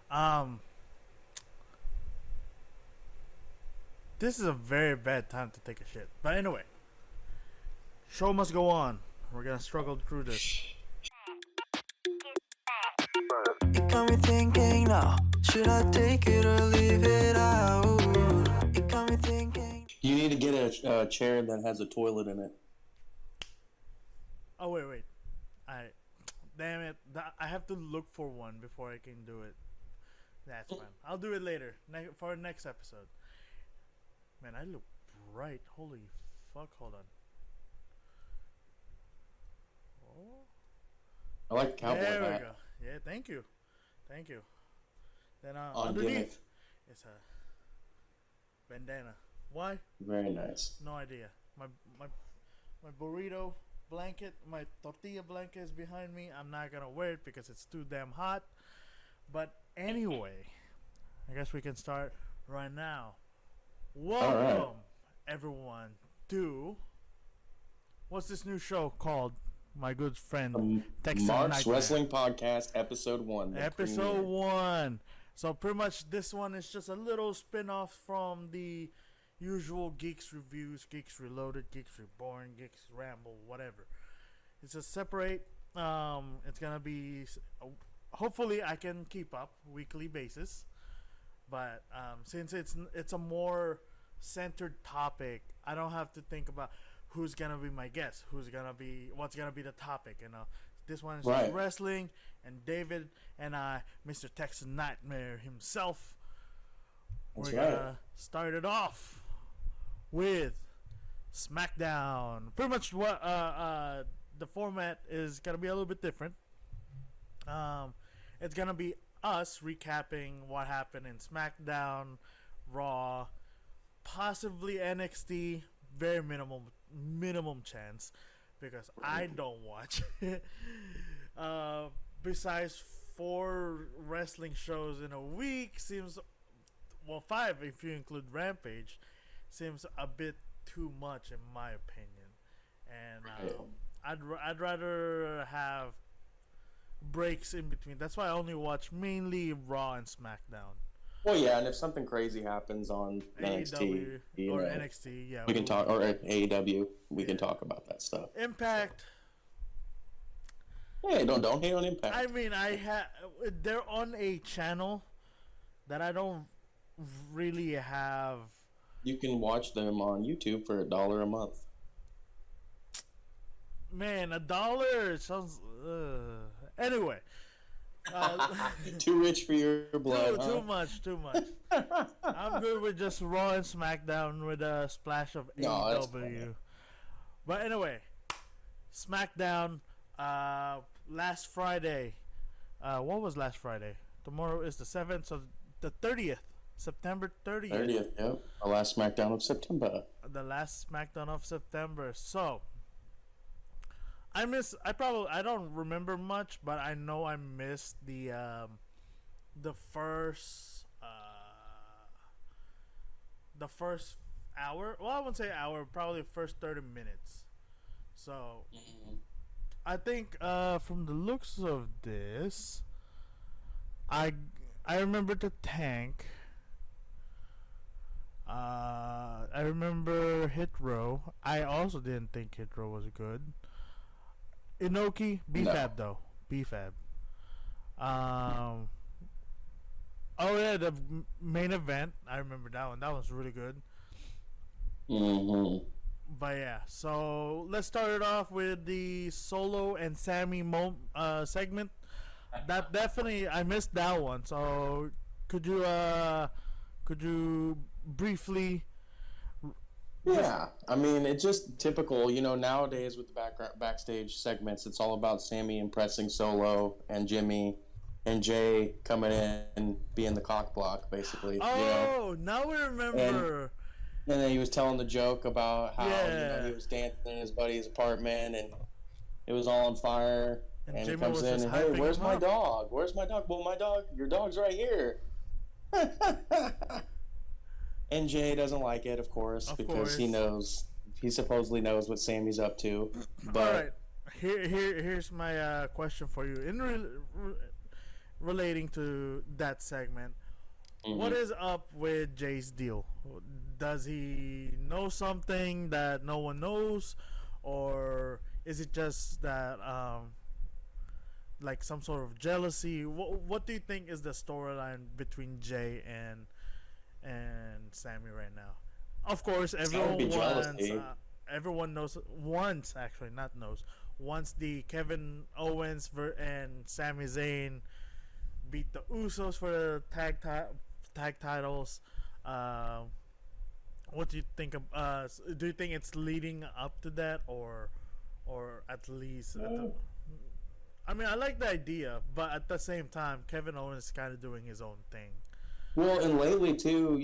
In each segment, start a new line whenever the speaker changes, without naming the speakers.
Um, this is a very bad time to take a shit. But anyway, show must go on. We're gonna struggle through this.
It got me thinking now, should I take it or leave it out? It got me thinking.
You need to get a chair that has a toilet in it.
Oh wait. I, damn it! I have to look for one before I can do it. That's fine. I'll do it later for our next episode. Man, I look bright. Holy fuck! Hold on. Oh.
I like the cowboy
There we
hat.
go. Yeah, thank you. Then
On
underneath,
gimmick.
it's a bandana. Why?
Very nice.
No idea. My burrito blanket, my tortilla blanket is behind me. I'm not gonna wear it because it's too damn hot. But anyway, I guess we can start right now. Welcome everyone to what's this new show called? My good friend TEXAN
Mark's Wrestling Podcast, Episode 1.
Episode 1. So pretty much this one is just a little spin-off from the usual Geeks Reviews, Geeks Reloaded, Geeks Reborn, Geeks Ramble, whatever. It's a separate, it's going to be, hopefully I can keep up weekly basis. But since it's a more centered topic, I don't have to think about who's gonna be my guest, what's gonna be the topic. This one is just wrestling, and David and I, Mr. Texan Nightmare himself, we're gonna start it off with SmackDown. Pretty much what the format is gonna be a little bit different. It's gonna be us recapping what happened in SmackDown, Raw, possibly NXT. Very minimum chance because I don't watch. Besides 4 wrestling shows in a week seems, well, 5 if you include Rampage, seems a bit too much in my opinion. And I'd rather have breaks in between. That's why I only watch mainly Raw and SmackDown.
Well, yeah, and if something crazy happens on NXT
or NXT, yeah,
we can talk, or AEW, we can talk about that stuff.
Impact.
Hey, don't hate on Impact.
I mean, they're on a channel that I don't really have.
You can watch them on YouTube for $1 a month.
Man, $1 sounds. Anyway.
Too rich for your blood.
Too much. I'm good with just Raw and SmackDown with a splash of AEW. But anyway, SmackDown. Last Friday. What was last Friday? Tomorrow is the 7th, so the 30th, September 30th.
30th, yep. The last SmackDown of September.
The last SmackDown of September. So. I don't remember much, but I know I missed the first hour. Well, I wouldn't say hour, probably the first 30 minutes. So I think from the looks of this, I remember the Tank. I remember Hit Row. I also didn't think Hit Row was good. Inoki, B-Fab though. B-Fab. Oh yeah, the main event. I remember that one. That was really good. But yeah, so let's start it off with the Solo and Sammy segment. That definitely, I missed that one. So could you briefly?
Yeah, I mean, it's just typical, nowadays with the backstage segments, it's all about Sammy impressing Solo and Jimmy and Jay coming in and being the cock block, basically.
Oh, now we remember.
And then he was telling the joke about how he was dancing in his buddy's apartment and it was all on fire. And he comes in and, hey, where's my dog? Where's my dog? Well, your dog's right here. And Jay doesn't like it, of course, because he supposedly knows what Sammy's up to. But
all right, here's my question for you. relating to that segment.
Mm-hmm.
What is up with Jay's deal? Does he know something that no one knows, or is it just that like some sort of jealousy? What do you think is the storyline between Jay and Sammy right now? Of course, everyone wants. Everyone knows wants actually not knows wants the Kevin Owens and Sami Zayn beat the Usos for the tag titles. What do you think of? Do you think it's leading up to that, or at least? I mean, I like the idea, but at the same time, Kevin Owens is kind of doing his own thing.
Well, and lately too,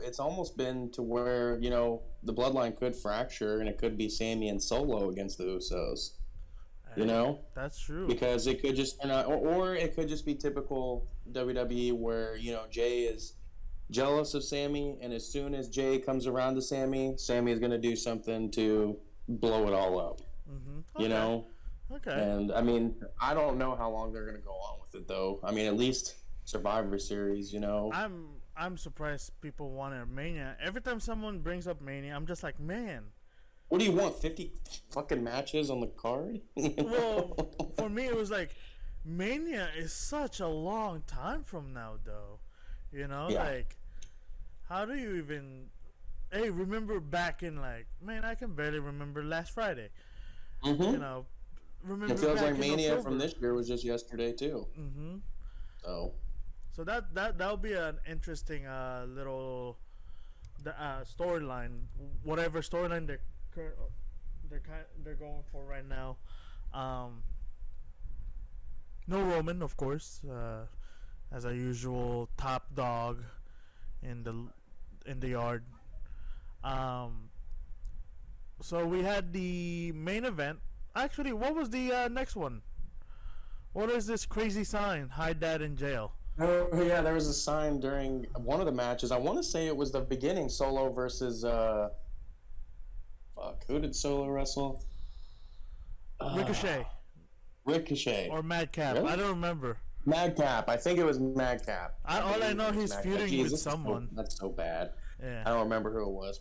it's almost been to where the bloodline could fracture, and it could be Sammy and Solo against the Usos.
That's true.
Because it could just turn out, or it could just be typical WWE where Jay is jealous of Sammy, and as soon as Jay comes around to Sammy is going to do something to blow it all up.
Mm-hmm. Okay. Okay.
And I mean, I don't know how long they're going to go on with it, though. I mean, at least Survivor Series,
I'm surprised people wanted Mania. Every time someone brings up Mania, I'm just like, man.
What do you want? 50 fucking matches on the card?
Well, for me, it was like, Mania is such a long time from now, though.
Yeah.
Like, how do you even? Hey, remember back in man, I can barely remember last Friday.
Mm-hmm.
Remember.
It feels
back
like
in
Mania
October.
from this year was just yesterday too.
Mm-hmm.
So
that'll be an interesting little storyline, whatever storyline they're going for right now. No Roman, of course, as a usual top dog in the yard. So we had the main event. Actually, what was the next one? What is this crazy sign? Hide Dad in jail.
Oh yeah, there was a sign during one of the matches. I want to say it was the beginning, Solo versus who did Solo wrestle?
Ricochet.
Ricochet.
Or Madcap.
Really?
I don't remember.
Madcap. I think it was Madcap.
All I know he's feuding with
Jesus,
someone.
That's so bad.
Yeah.
I don't remember who it was,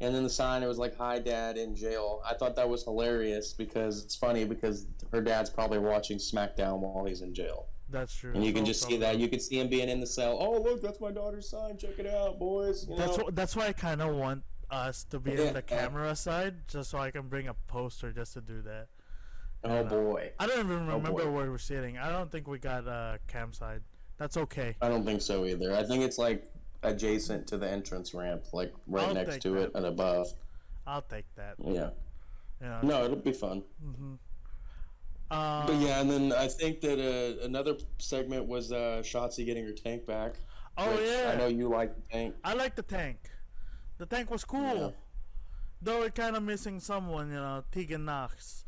and then the sign, it was like, "Hi, Dad, in jail." I thought that was hilarious because it's funny because her dad's probably watching SmackDown while he's in jail.
That's true.
And you can just see that. You can see him being in the cell. Oh, look, that's my daughter's sign. Check it out, boys.
That's why I kind of want us to be on the camera side, just so I can bring a poster just to do that.
Oh, boy.
I don't even remember where we're sitting. I don't think we got a cam side. That's okay.
I don't think so either. I think it's like adjacent to the entrance ramp, like right next to it and above.
I'll take that.
Yeah. No, it'll be fun.
Mm-hmm.
But yeah, and then I think that another segment was Shotzi getting her tank back.
Oh yeah,
I know you like the tank.
I like the tank. The tank was cool,
Yeah.
though it kind of missing someone, Tegan Knox.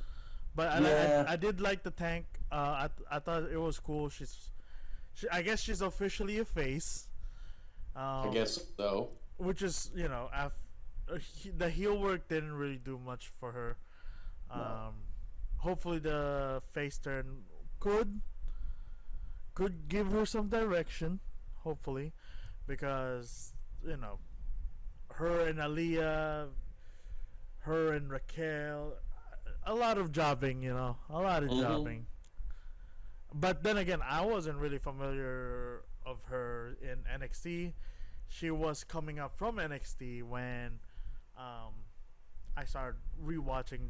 But I did like the tank. I thought it was cool. I guess she's officially a face.
I guess so.
Which is the heel work didn't really do much for her.
No.
Hopefully the face turn could give her some direction, hopefully, because her and Aaliyah, her and Raquel, a lot of jobbing, jobbing. But then again, I wasn't really familiar of her in NXT. She was coming up from NXT when I started rewatching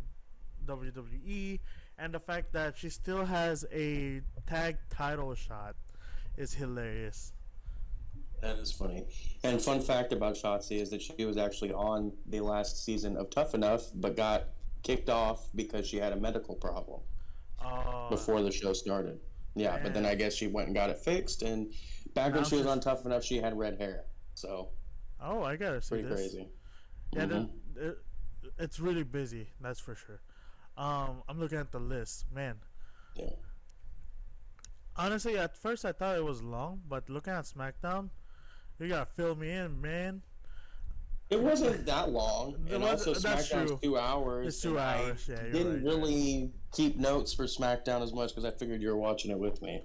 WWE, and the fact that she still has a tag title shot is hilarious.
That is funny. And fun fact about Shotzi is that she was actually on the last season of Tough Enough, but got kicked off because she had a medical problem before the show started. Yeah, but then I guess she went and got it fixed, and back when she was on Tough Enough, she had red hair. So.
Oh, I gotta see
pretty
this.
Crazy.
Yeah, it's really busy. That's for sure. I'm looking at the list, man.
Yeah.
Honestly, at first I thought it was long, but looking at SmackDown, you gotta fill me in, man.
It wasn't that long, and also
that's
SmackDown's
true.
2 hours.
It's 2 hours. Yeah,
I didn't really keep notes for SmackDown as much because I figured you were watching it with me.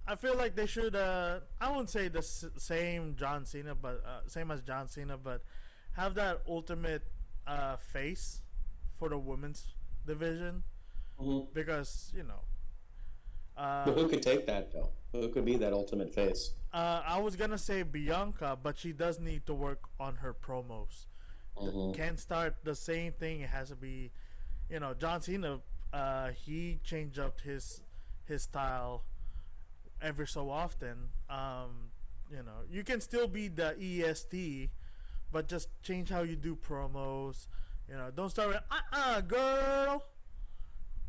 I feel like they should. I wouldn't say the same John Cena, but same as John Cena, but have that ultimate face for the women's division because
But who could take that though? Who could be that ultimate face?
I was gonna say Bianca, but she does need to work on her promos. Can't start the same thing. It has to be, John Cena. He changed up his style every so often. You can still be the EST, but just change how you do promos. Don't start with girl.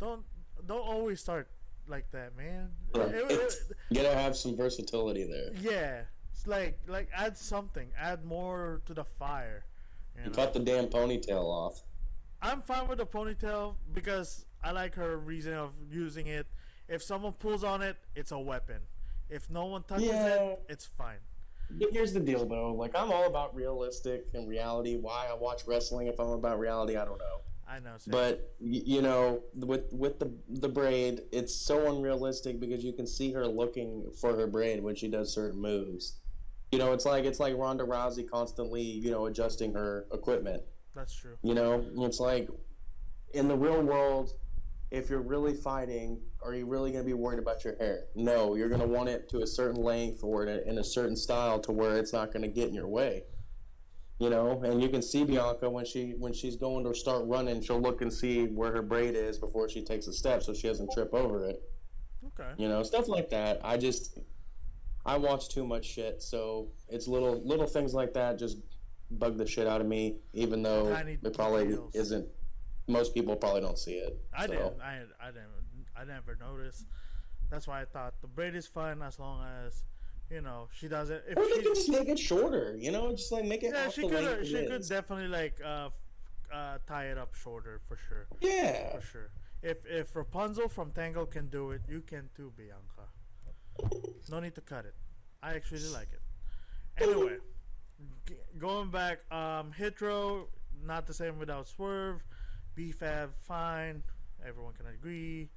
Don't always start like that, man.
You gotta have some versatility there.
Yeah, it's like add something, add more to the fire.
You cut the damn ponytail off.
I'm fine with the ponytail because I like her reason of using it. If someone pulls on it, it's a weapon. If no one touches it, it's fine.
Here's the deal, though. Like, I'm all about realistic and reality. Why I watch wrestling if I'm about reality, I don't know.
I know. Same.
But with the braid, it's so unrealistic because you can see her looking for her braid when she does certain moves. It's like Ronda Rousey constantly, adjusting her equipment.
That's true.
It's like in the real world, if you're really fighting, are you really going to be worried about your hair? No, you're going to want it to a certain length or in a certain style to where it's not going to get in your way. And you can see Bianca when she's going to start running, she'll look and see where her braid is before she takes a step so she doesn't trip over it.
Okay.
Stuff like that. I watch too much shit, so it's little things like that just bug the shit out of me, even though it probably isn't. Most people probably don't see it.
I didn't. I never noticed. That's why I thought the braid is fun as long as she does it.
Or you can just make it shorter. Just like make it.
Yeah, she could definitely tie it up shorter for sure.
Yeah,
for sure. If Rapunzel from Tango can do it, you can too, Bianca. No need to cut it. I actually like it. Anyway, going back, Hitro not the same without Swerve. BFAB fine. Everyone can agree.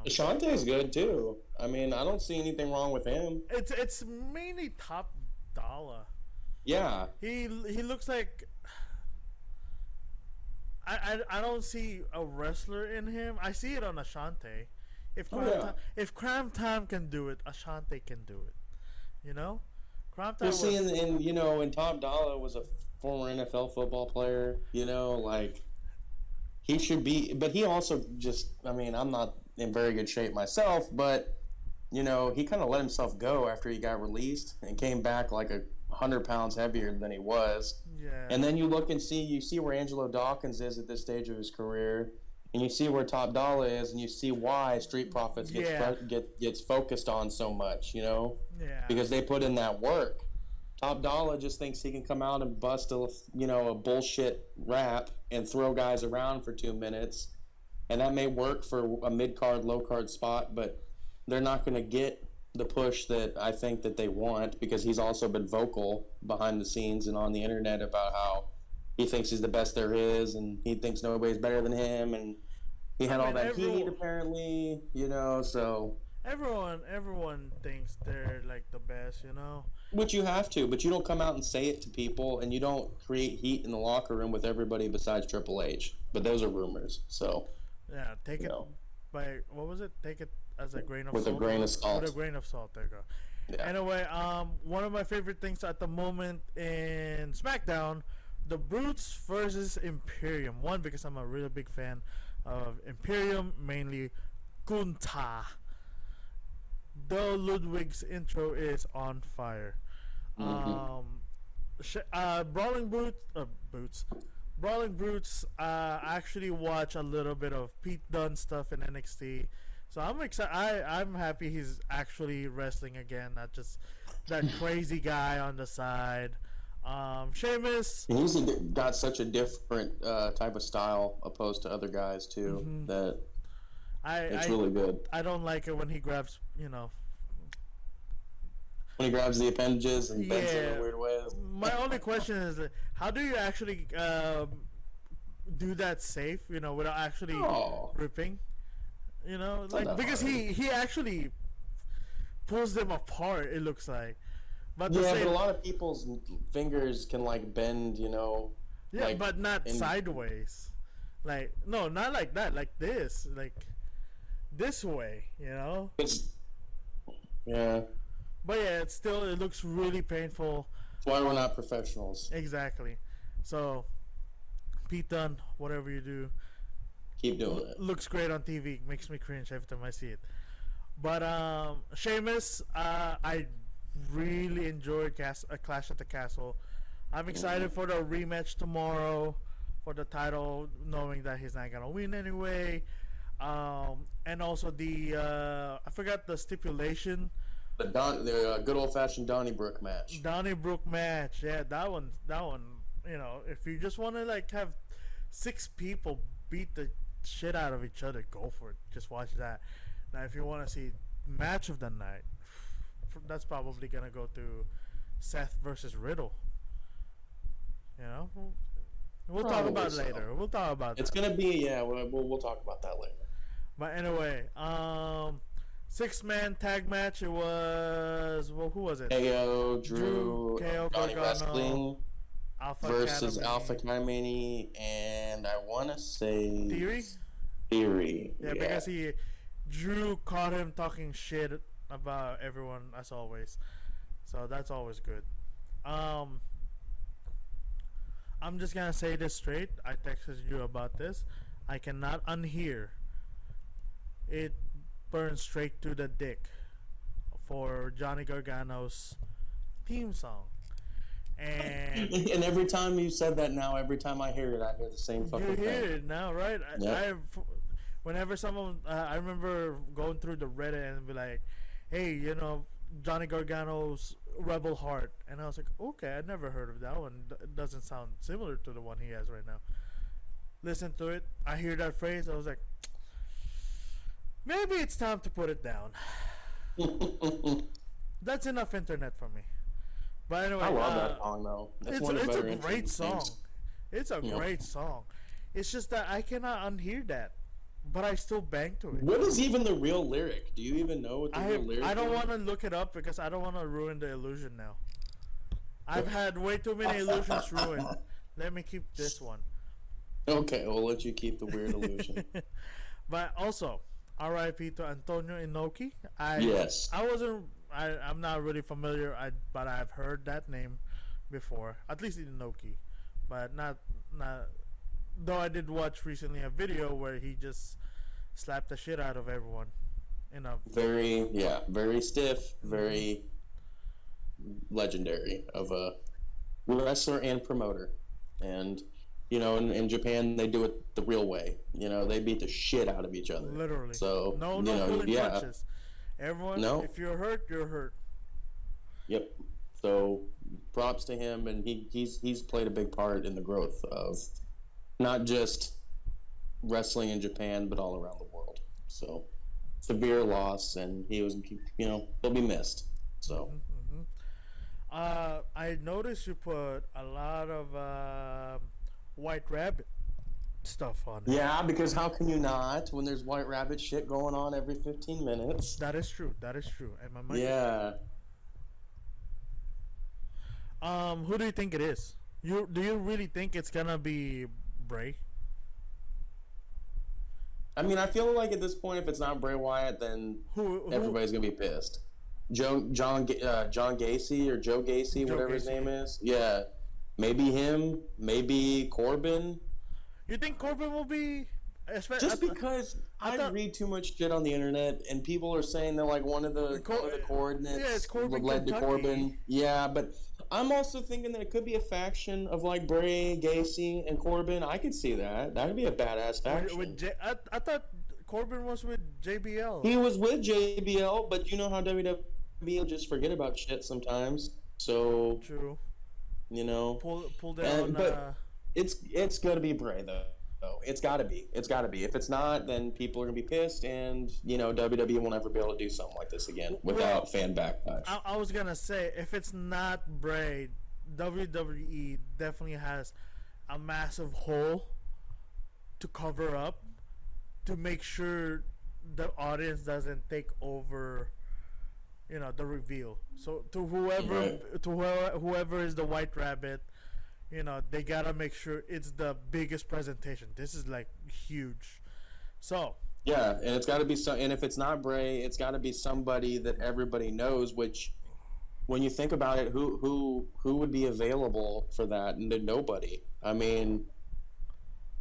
Ashante's good too. I mean, I don't see anything wrong with him.
It's mainly Top Dollar.
Yeah.
He looks like. I don't see a wrestler in him. I see it on Ashante. If Crime Time can do it, Ashante can do it. Crime Time.
And Top Dollar was a former NFL football player. He should be, but he also I'm not in very good shape myself, but he kind of let himself go after he got released and came back like 100 pounds heavier than he was.
Yeah.
And then you look and you see where Angelo Dawkins is at this stage of his career, and you see where Top Dollar is, and you see why Street Profits gets focused on so much, because they put in that work. Top Dollar just thinks he can come out and bust a bullshit rap and throw guys around for 2 minutes, and that may work for a mid-card, low-card spot, but they're not going to get the push that I think that they want because he's also been vocal behind the scenes and on the internet about how he thinks he's the best there is and he thinks nobody's better than him, and he had all that heat apparently, so...
Everyone thinks they're like the best,
Which you have to, but you don't come out and say it to people, and you don't create heat in the locker room with everybody besides Triple H. But those are rumors, so...
Yeah, take it by... What was it? Take it as a grain of
salt. With a grain of salt.
With a grain of salt, there you go. Yeah. Anyway, one of my favorite things at the moment in SmackDown, the Brutes versus Imperium. One, because I'm a really big fan of Imperium, mainly Gunther. Though Ludwig's intro is on fire. Brawling Brutes. Actually watch a little bit of Pete Dunne stuff in NXT, so I'm excited. I'm happy he's actually wrestling again, not just that crazy guy on the side. Sheamus.
He's got such a different type of style opposed to other guys too. That. It's really good.
I don't like it when he grabs,
when he grabs the appendages and bends them in weird ways.
My only question is, how do you actually do that safe, without actually ripping? Because he actually pulls them apart. It looks like, but
Yeah, but a lot of people's fingers can like bend,
yeah,
like
but not
in
sideways. Like no, not like that. Like this way.
it's yeah.
But yeah, it looks really painful.
That's why we're not professionals.
Exactly. So, Pete Dunne, whatever you do,
Keep doing it.
looks great on TV. Makes me cringe every time I see it. But Sheamus, I really enjoyed Clash at the Castle. I'm excited for the rematch tomorrow for the title, knowing that he's not gonna win anyway. And also I forgot the stipulation.
The good old fashioned Donnybrook match.
Donnybrook match, yeah, that one. If you just want to like have 6 people beat the shit out of each other, go for it. Just watch that. Now, if you want to see match of the night, that's probably gonna go to Seth versus Riddle. We'll talk about it later. We'll talk about
it's
that.
gonna be we'll talk about that later.
But anyway, 6-man tag match. It was who was it?
KO, Drew,
KO,
Johnny
Gargano,
Wrestling
Alpha
versus
Academy.
Alpha Academy, and I want to say
Theory. Yeah, because Drew caught him talking shit about everyone as always, so that's always good. I'm just gonna say this straight. I texted you about this. I cannot unhear. It burns straight to the dick for Johnny Gargano's theme song. And
and every time you said that now, every time I hear it, I hear the same fucking thing.
You hear it now, right?
Yep.
Whenever someone, I remember going through the Reddit and be like, hey, Johnny Gargano's Rebel Heart. And I was like, okay, I never heard of that one. It doesn't sound similar to the one he has right now. Listen to it. I hear that phrase. I was like, maybe it's time to put it down. That's enough internet for me. But anyway,
I love that song though.
It's a great song. It's a great song. It's just that I cannot unhear that, but I still bang to it.
What is even the real lyric? Do you even know what the real lyric is?
I don't want to look it up because I don't want to ruin the illusion now. I've had way too many illusions ruined. Let me keep this one.
Okay, we'll let you keep the weird illusion.
But also, R.I.P. to Antonio Inoki.
Yes.
I'm not really familiar, but I've heard that name before. At least Inoki, but not. Though I did watch recently a video where he just slapped the shit out of everyone.
Very stiff, very legendary of a wrestler and promoter. And in Japan they do it the real way. They beat the shit out of each other.
Literally.
So
no pulling punches. Everyone,
no.
If you're hurt, you're hurt.
Yep. So props to him, and he's played a big part in the growth of not just wrestling in Japan, but all around the world. So severe loss, and he'll be missed. So.
I noticed you put a lot of White Rabbit stuff on it.
Yeah, because how can you not when there's White Rabbit shit going on every 15 minutes?
That is true. And my mic.
Yeah.
Who do you think it is? Do you really think it's gonna be Bray?
I mean, I feel like at this point, if it's not Bray Wyatt, then everybody's gonna be pissed. John Gacy or Joe Gacy, whatever his name is. Yeah, maybe him. Maybe Corbin.
You think Corbin will be?
Just because I read too much shit on the internet, and people are saying that like one of the coordinates led to Corbin. Yeah, but I'm also thinking that it could be a faction of like Bray, Gacy, and Corbin. I could see that. That would be a badass faction.
I thought Corbin was with JBL.
He was with JBL, but you know how WWE will just forget about shit sometimes. So
true. Pull down.
But it's gonna be Bray though. It's gotta be. If it's not, then people are gonna be pissed, and WWE will never be able to do something like this again without fan backlash.
I was gonna say, if it's not Bray, WWE definitely has a massive hole to cover up to make sure the audience doesn't take over the reveal. So to whoever is the White Rabbit, they gotta make sure it's the biggest presentation. This is like huge. So
Yeah, and it's got to be and if it's not Bray, it's got to be somebody that everybody knows. Which, when you think about it, who would be available for that? Nobody. I mean,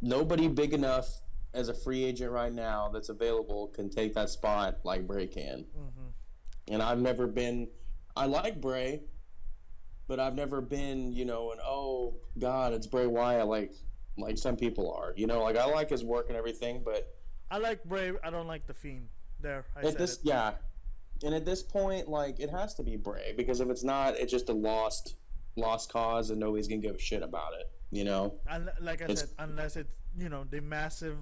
nobody big enough as a free agent right now that's available can take that spot like Bray can.
Mm-hmm.
And I've never been. I like Bray, but I've never been, an oh God, it's Bray Wyatt like some people are. Like I like his work and everything, but
I like Bray. I don't like the Fiend. There,
yeah. And at this point, like, it has to be Bray, because if it's not, it's just a lost cause, and nobody's gonna give a shit about it.
And like I said, unless it's the massive,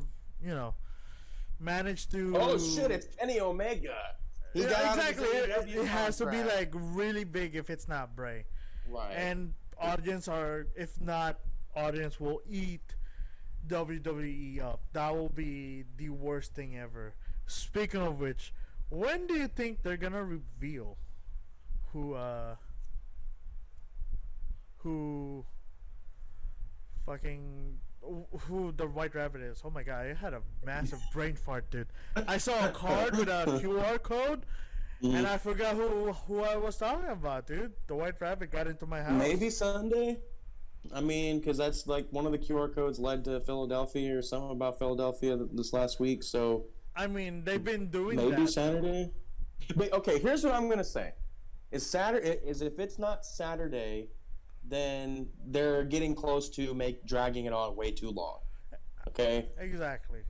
managed to.
Oh shit! It's Kenny Omega.
Exactly. It has to be like really big if it's not Bray.
Right.
And if not, audience will eat WWE up. That will be the worst thing ever. Speaking of which, when do you think they're gonna reveal who the White Rabbit is? Oh my god, I had a massive brain fart, dude. I saw a card with a QR code, and I forgot who I was talking about, dude. The White Rabbit got into my house.
Maybe Sunday. I mean, because that's like one of the QR codes led to Philadelphia or something about Philadelphia this last week. So
I mean, they've been doing
maybe
that.
Saturday. But okay, here's what I'm gonna say: is if it's not Saturday, then they're getting close to dragging it on way too long. Okay.
Exactly.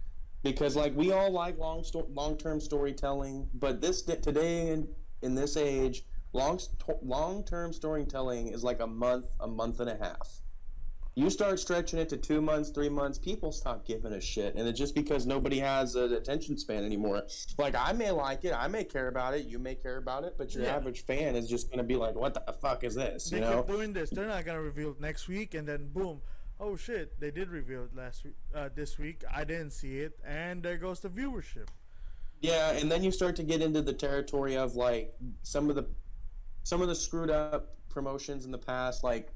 Because like we all like long-term storytelling, but today in this age, long-term storytelling is like a month and a half. You start stretching it to 2 months, 3 months, people stop giving a shit. And it's just because nobody has an attention span anymore. Like, I may like it, I may care about it, you may care about it, but your average fan is just going to be like, what the fuck is this?
They keep doing this. They're not going to reveal it next week, and then boom. Oh shit, they did reveal it this week. I didn't see it, and there goes the viewership.
Yeah, and then you start to get into the territory of like some of the screwed up promotions in the past, like,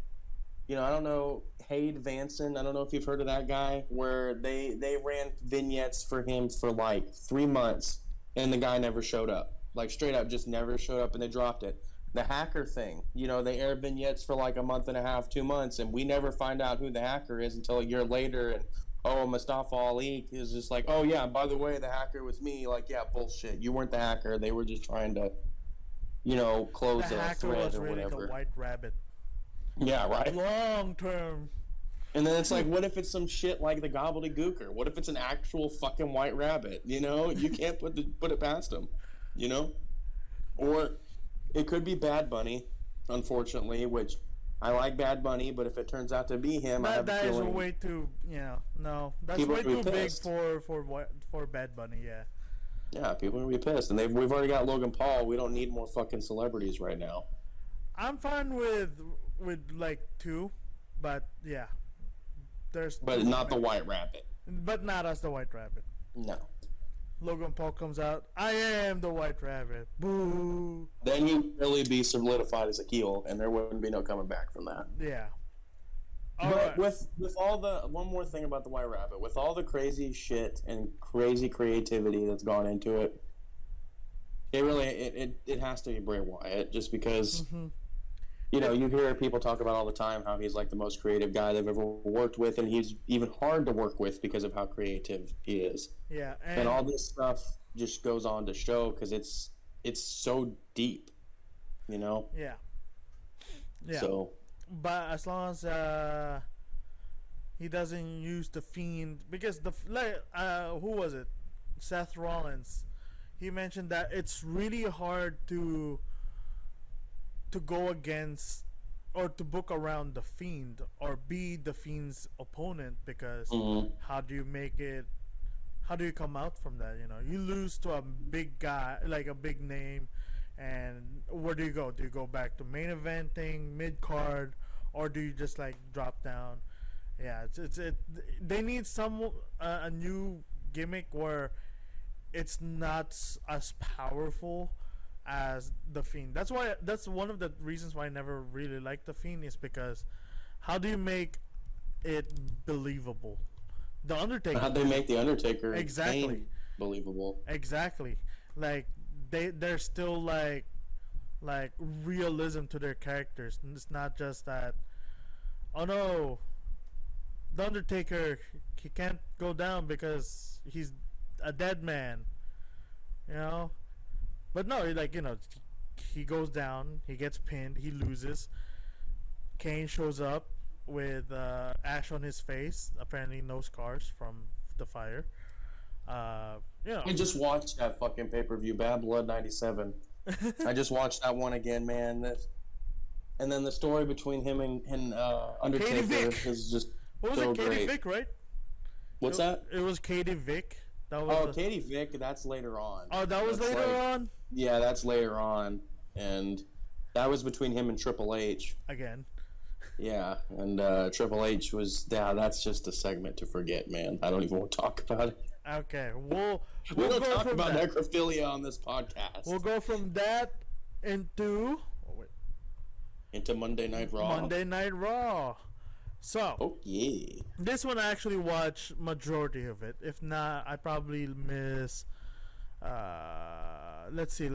I don't know, Hayde Vanson. I don't know if you've heard of that guy, where they ran vignettes for him for like 3 months, and the guy never showed up. Like, straight up, just never showed up, and they dropped it. The hacker thing, they air vignettes for like a month and a half, 2 months, and we never find out who the hacker is until a year later, and Mustafa Ali is just like, oh yeah, by the way, the hacker was me. Like, yeah, bullshit. You weren't the hacker. They were just trying to, close a thread or whatever.
The White Rabbit.
Yeah, right.
Long term.
And then it's like, what if it's some shit like the gobbledygooker? What if it's an actual fucking White Rabbit? You can't put it past them. Or it could be Bad Bunny, unfortunately, which I like Bad Bunny, but if it turns out to be him, I have a feeling...
That is way too, no. That's way too big for Bad Bunny, yeah.
Yeah, people are going to be pissed. And we've already got Logan Paul. We don't need more fucking celebrities right now.
I'm fine with like 2, but yeah.
But not the White Rabbit.
But not as the White Rabbit.
No.
Logan Paul comes out, I am the White Rabbit. Boo.
Then you'd really be solidified as a heel, and there wouldn't be no coming back from that.
Yeah.
But with all the... One more thing about the White Rabbit. With all the crazy shit and crazy creativity that's gone into it, it really... It has to be Bray Wyatt, just because... Mm-hmm. You hear people talk about all the time how he's like the most creative guy they've ever worked with, and he's even hard to work with because of how creative he is.
Yeah,
and all this stuff just goes on to show because it's so deep, Yeah.
Yeah.
So,
but as long as he doesn't use the Fiend, because who was it? Seth Rollins. He mentioned that it's really hard to go against or to book around the Fiend or be the Fiend's opponent, because how do you come out from that? You lose to a big guy, like a big name, and where do you go? Do you go back to main eventing, mid card, or do you just like drop down? Yeah, they need a new gimmick where it's not as powerful as the Fiend. That's one of the reasons why I never really liked the Fiend, is because how do you make it believable? The Undertaker.
How'd they make the Undertaker
exactly
Kane believable?
Exactly. Like they're still like realism to their characters. And it's not just that, oh no, the Undertaker, he can't go down because he's a dead man, you know. But no, like, you know, he goes down, he gets pinned, he loses. Kane shows up with ash on his face, apparently no scars from the fire. You know,
I just watched that fucking pay-per-view, Bad Blood '97. I just watched that one again, man. And then the story between him and Undertaker is just
what was
so
it? Katie
great.
Vick, right?
What's that?
It was Katie Vick. That was
Katie Vick. That's later on.
Oh, that was
that's
later on.
Yeah, that's later on, and that was between him and Triple H.
Again.
Yeah, and Triple H was. Yeah, that's just a segment to forget, man. I don't even want to talk about it.
Okay, we'll
don't
go
talk
from
about
that.
necrophilia on this podcast.
We'll go from that into
Into Monday Night Raw.
Monday Night Raw. So,
oh yeah,
this one I actually watched majority of it. If not, I probably miss. Let's see.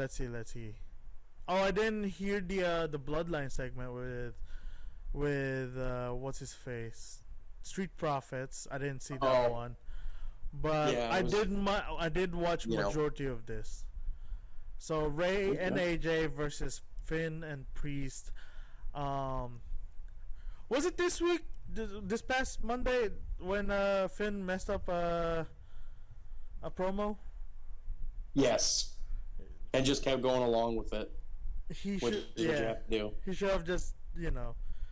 Oh, I didn't hear the Bloodline segment with what's his face, Street Profits. I didn't see that one, but
Yeah,
I did watch majority of this. So Ray and AJ versus Finn and Priest. Was it this week? This past Monday when Finn messed up a promo?
And just kept going along with it.
He
What
should,
did you have to do?
He should have just,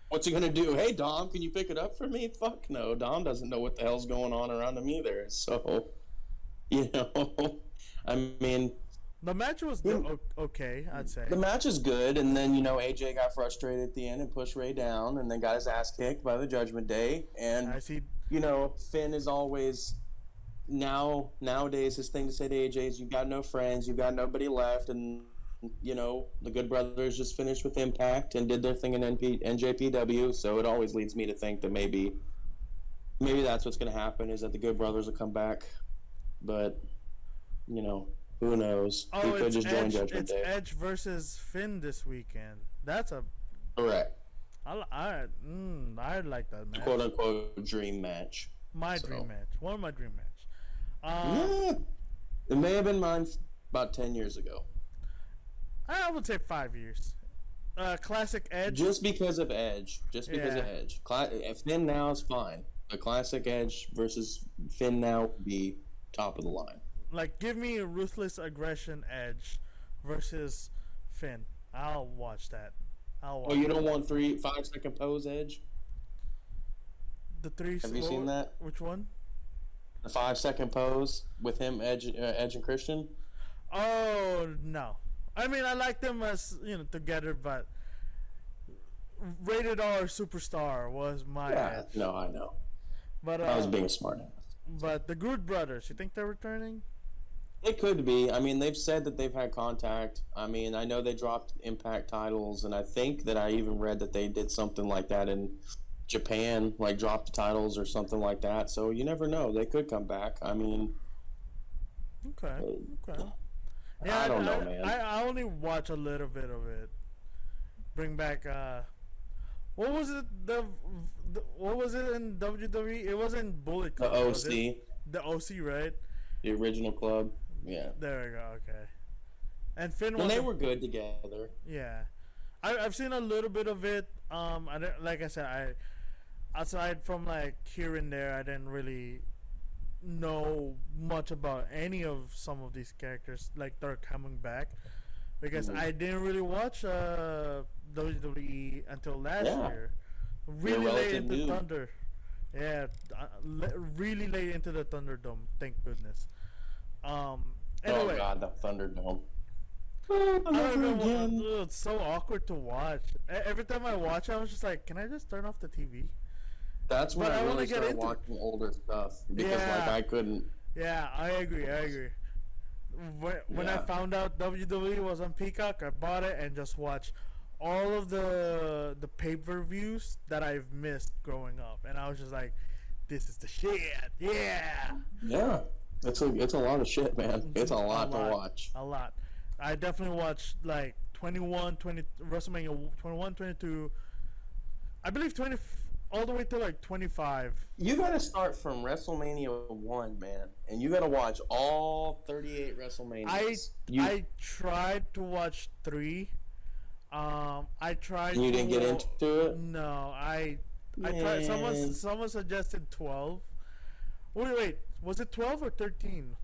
What's he gonna do? Hey Dom, can you pick it up for me? Fuck no, Dom doesn't know what the hell's going on around him either. So, I mean,
the match was okay, I'd say.
the match is good, and then AJ got frustrated at the end and pushed Ray down, and then got his ass kicked by the Judgment Day. And
I see.
Finn is always nowadays his thing to say to AJ is, "You got no friends, you got nobody left," and the Good Brothers just finished with Impact and did their thing in NJPW. So it always leads me to think that maybe that's what's going to happen, is that the Good Brothers will come back, but who knows?
Oh,
he could just join Judgment Day.
It's Edge versus Finn this weekend. That's a
Correct.
I like that match.
Quote unquote dream match.
My dream match. One of my dream match.
Yeah, it may have been mine about 10 years ago.
I would say 5 years. Classic Edge.
Just because of Edge. Finn now is fine. A classic Edge versus Finn now would be top of the line.
Like, give me a Ruthless Aggression Edge versus Finn. I'll watch that.
You don't want 5-second pose Edge?
The three.
Have you seen that?
Which one?
The 5-second pose with him, Edge and Christian?
Oh, no. I mean, I like them as, together, but Rated R Superstar was my Edge.
No, I know.
But
I was being a smart ass.
But the Good Brothers, you think they're returning?
It could be. I mean, they've said that they've had contact. I mean, I know they dropped Impact titles, and I think that I even read that they did something like that in Japan, like dropped the titles or something like that. So you never know. They could come back. I mean...
Okay. Yeah,
I don't know, man.
I only watch a little bit of it. Bring back, what was it? What was it in WWE? It wasn't Bullet Club.
The OC.
The OC, right? The
original club. Yeah.
There we go. Okay. And Finn.
And they were good together.
Yeah, I've seen a little bit of it. Like I said, aside from like here and there, I didn't really know much about any of some of these characters, like they're coming back, because I didn't really watch WWE until last year. Really late into Thunder. Yeah, really late into the Thunderdome. Thank goodness. Anyway,
oh God, the Thunderdome.
It's so awkward to watch. Every time I watch, I was just like, "Can I just turn off the TV?"
That's when I really started watching older stuff because I couldn't.
Yeah, I agree. when I found out WWE was on Peacock, I bought it and just watched all of the pay-per-views that I've missed growing up, and I was just like, "This is the shit, yeah."
Yeah, it's a lot of shit, man. It's a lot to watch.
A lot. I definitely watched like 21, 20, WrestleMania 21, 22. I believe 20 all the way to like 25.
You got to start from WrestleMania 1, man, and you got to watch all 38 WrestleManias.
I tried to watch 3. I tried.
You didn't get into it?
No, I tried. Someone suggested 12. Wait, was it 12 or 13?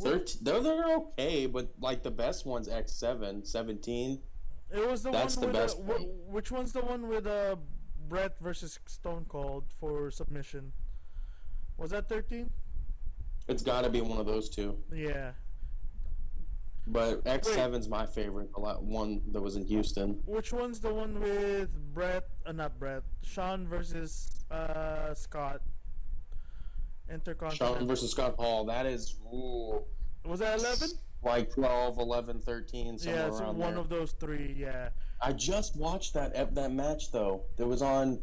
13. They're okay, but like the best one's X7, 17.
It was the
That's
one
the
with
best one.
which one's the one with Brett versus Stone Cold for submission? Was that 13?
It's got to be one of those two.
Yeah.
But X7's my favorite. The one that was in Houston.
Which one's the one with Sean versus Scott? Intercontinental.
Sean versus Scott Hall. That is. Ooh,
Was that 11?
Like 12, 11, 13, somewhere
Yeah, so
around
one
there.
of those 3. Yeah.
I just watched that match though. It was on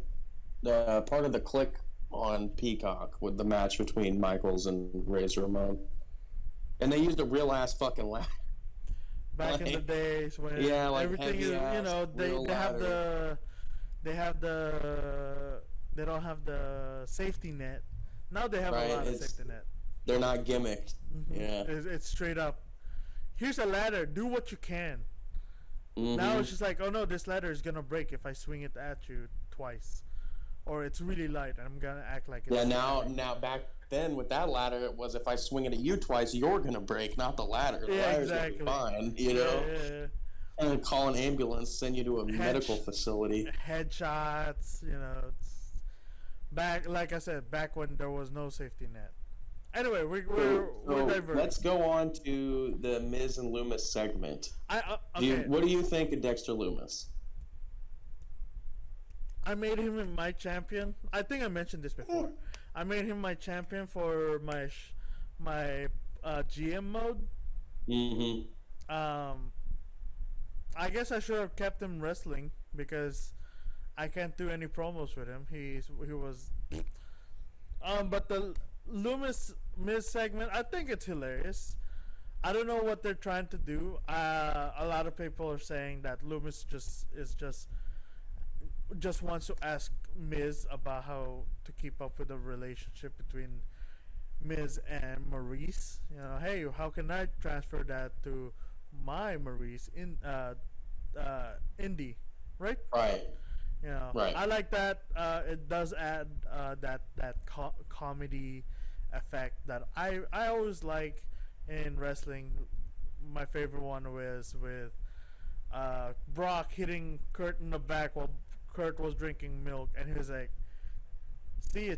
the part of the Click on Peacock with the match between Michaels and Razor Ramon, and they used a real ass fucking ladder.
Back in the days when everything is, they don't have the safety net. Now they have a lot of safety net.
They're not gimmicked.
Mm-hmm.
Yeah,
it's straight up. Here's a ladder. Do what you can.
Mm-hmm.
Now it's just like, oh no, this ladder is gonna break if I swing it at you twice, or it's really light and I'm gonna act like it's.
Yeah, now back then with that ladder, it was if I swing it at you twice, you're gonna break, not the ladder. The ladder's
exactly.
gonna be fine, you know.
Yeah.
And call an ambulance, send you to a medical facility.
Headshots, it's back. Like I said, back when there was no safety net. Anyway, we're diverging.
Let's go on to the Miz and Loomis segment.
Okay.
What do you think of Dexter Loomis?
I made him my champion. I think I mentioned this before. I made him my champion for my GM mode.
Mm-hmm.
I guess I should have kept him wrestling because I can't do any promos with him. He was. But the Loomis Miz segment, I think it's hilarious. I don't know what they're trying to do. A lot of people are saying that Loomis just wants to ask Miz about how to keep up with the relationship between Miz and Maurice. Hey, how can I transfer that to my Maurice in Indy, right?
Right. Right.
I like that. It does add that comedy effect that I always like in wrestling. My favorite one was with Brock hitting Kurt in the back while Kurt was drinking milk, and he was like, see a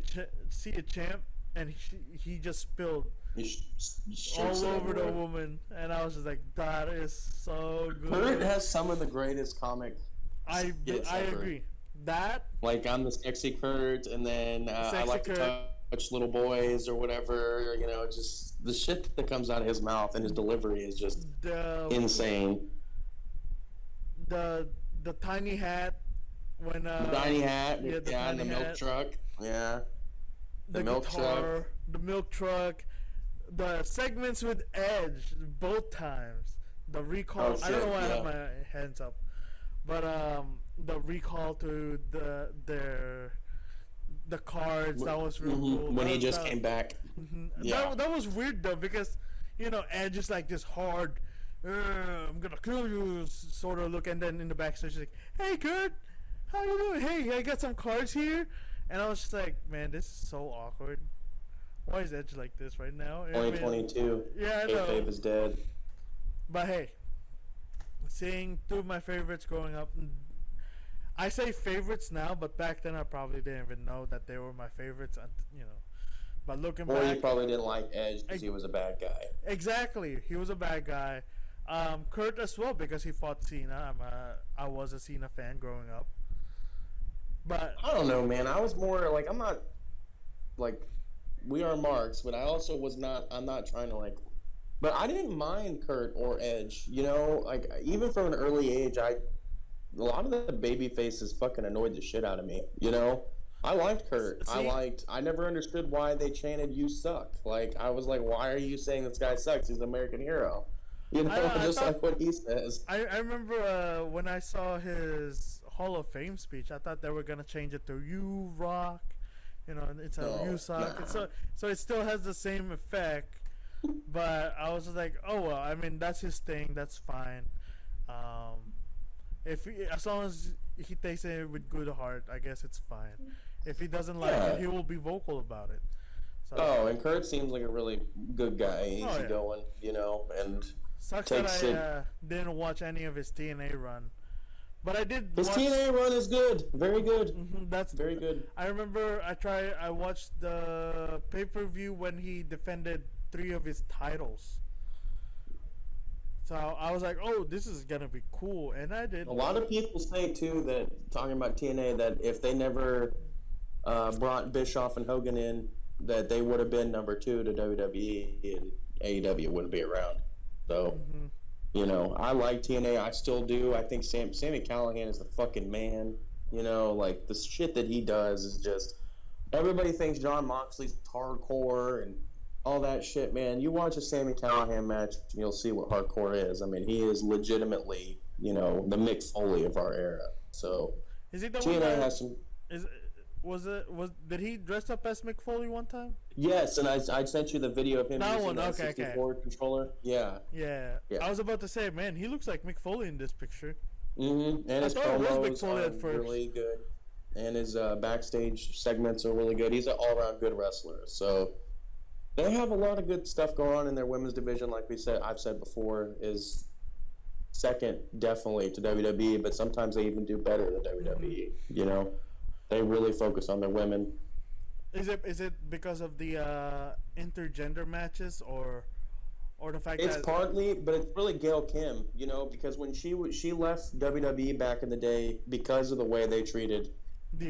champ, and he just spilled all over the woman, and I was just like, that is so good.
Kurt has some of the greatest comic.
I agree. That,
like, I'm the sexy Kurt, and then I like to touch little boys or whatever. Just the shit that comes out of his mouth and his delivery is just insane.
The tiny hat when
the tiny hat,
and
the milk truck, the milk
guitar,
truck,
the milk truck, the segments with Edge both times. The recall. I don't know why I have my hands up, but the recall to the cards, that was real cool.
When he just came back.
Mm-hmm. Yeah. That was weird though, because Edge is like this hard, I'm gonna kill you sort of look, and then in the backstage like, hey Kurt, how you doing? Hey, I got some cards here. And I was just like, man, this is so awkward. Why is Edge like this right now?
2022.
Yeah, I know.
Kayfabe is dead.
But hey, seeing two of my favorites growing up, I say favorites now, but back then I probably didn't even know that they were my favorites. But looking back,
or you probably didn't like Edge because he was a bad guy.
Exactly, he was a bad guy. Kurt as well, because he fought Cena. I was a Cena fan growing up. But
I don't know, man. I was more like, I'm not like, we are marks, but I also was not. I'm not trying to like But I didn't mind Kurt or Edge. You know, like even from an early age, a lot of the baby faces fucking annoyed the shit out of me. You know, I liked Kurt.
See?
I never understood why they chanted "You suck." Like I was like, why are you saying this guy sucks? He's an American hero. You know, just like what he says.
I remember when I saw his Hall of Fame speech, I thought they were gonna change it to "You rock," you know, it's a "You suck."
Nah.
So it still has the same effect, but I was just like, oh well, I mean that's his thing, that's fine. As long as he takes it with good heart, I guess it's fine. If he doesn't like it, he will be vocal about it. So,
And Kurt seems like a really good guy, easygoing, you know, and
sucks that I didn't watch any of his TNA run. But I did.
His TNA run is good, very good.
That's
very good.
I remember I watched the pay-per-view when he defended 3 of his titles. So I was like, oh, this is gonna be cool, and I did.
A lot of people say too that talking about TNA that if they never brought Bischoff and Hogan in, that they would have been number 2 to WWE and AEW wouldn't be around. So. You know, I like TNA. I still do. I think Sami Callihan is the fucking man. You know, like the shit that he does is just. Everybody thinks John Moxley's hardcore and all that shit, man. You watch a Sami Callihan match, and you'll see what hardcore is. I mean, he is legitimately, you know, the Mick Foley of our era. So,
is he the
TNA
one that
has some.
Did he dress up as Mick Foley one time?
Yes, and I sent you the video of him
that
using
one,
that
okay,
64 controller. Yeah.
I was about to say, man, he looks like Mick Foley in this picture.
And his promos are really good, and his backstage segments are really good. He's an all-around good wrestler. So they have a lot of good stuff going on in their women's division. Like I've said before, is second definitely to WWE, but sometimes they even do better than WWE. You know. They really focus on their women.
Is it because of the intergender matches or the fact
it's
that
partly, but it's really Gail Kim, you know, because when she left WWE back in the day because of the way they treated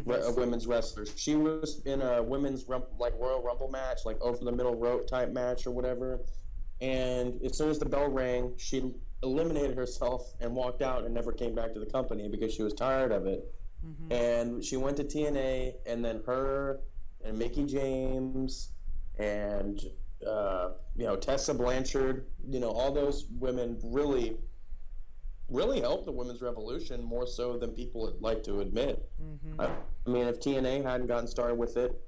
women's wrestlers. She was in a women's Royal Rumble match, like over the middle rope type match or whatever. And as soon as the bell rang, she eliminated herself and walked out and never came back to the company because she was tired of it. And she went to TNA, and then her and Mickie James and Tessa Blanchard, all those women really helped the women's revolution more so than people would like to admit. I mean, if TNA hadn't gotten started with it,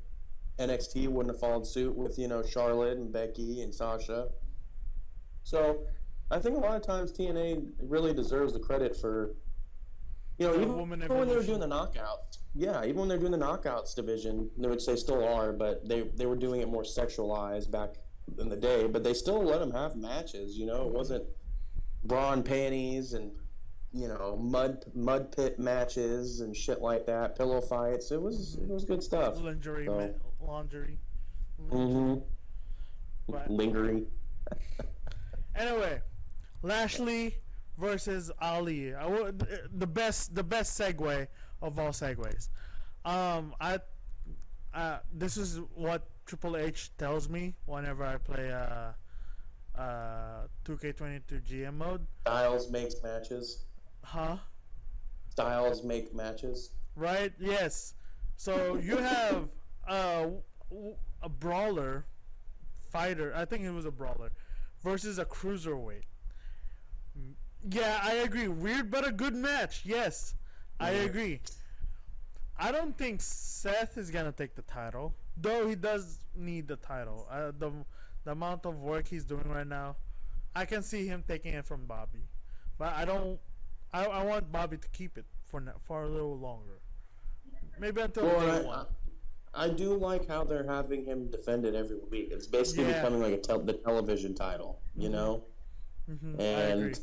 NXT wouldn't have followed suit with Charlotte and Becky and Sasha. So I think a lot of times TNA really deserves the credit for. Even when they were doing the knockouts. Yeah, even when they're doing the knockouts division, which they still are, but they were doing it more sexualized back in the day, but they still let them have matches, It wasn't bra and panties and, mud pit matches and shit like that, pillow fights. It was good stuff.
Laundry.
Lingerie.
Anyway, Lashley versus Ali. The best segue of all segues. This is what Triple H tells me whenever I play 2K22 GM mode.
Styles makes matches.
Huh?
Styles make matches.
Right? Yes. So you have a brawler fighter. I think it was a brawler versus a cruiserweight. Yeah, I agree. Weird but a good match. Yes, I agree. I don't think Seth is gonna take the title, though he does need the title. The amount of work he's doing right now, I can see him taking it from Bobby, but I don't. I want Bobby to keep it for a little longer, maybe until day one.
I do like how they're having him defend it every week. It's basically becoming like the television title, And
I agree.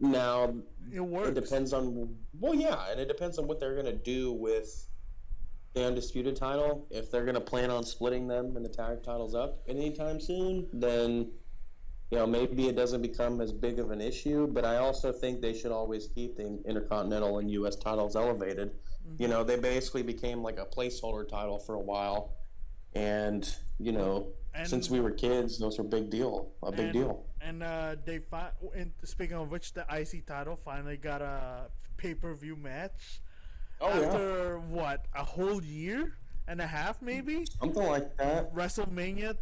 Now
it works.
It depends on and it depends on what they're gonna do with the undisputed title. If they're gonna plan on splitting them and the tag titles up anytime soon, then maybe it doesn't become as big of an issue. But I also think they should always keep the Intercontinental and U.S. titles elevated. They basically became like a placeholder title for a while, and since
And
we were kids, those were a big deal.
and speaking of which, the IC title finally got a pay-per-view match
Oh yeah,
after what, a whole year and a half maybe.
something like that.
WrestleMania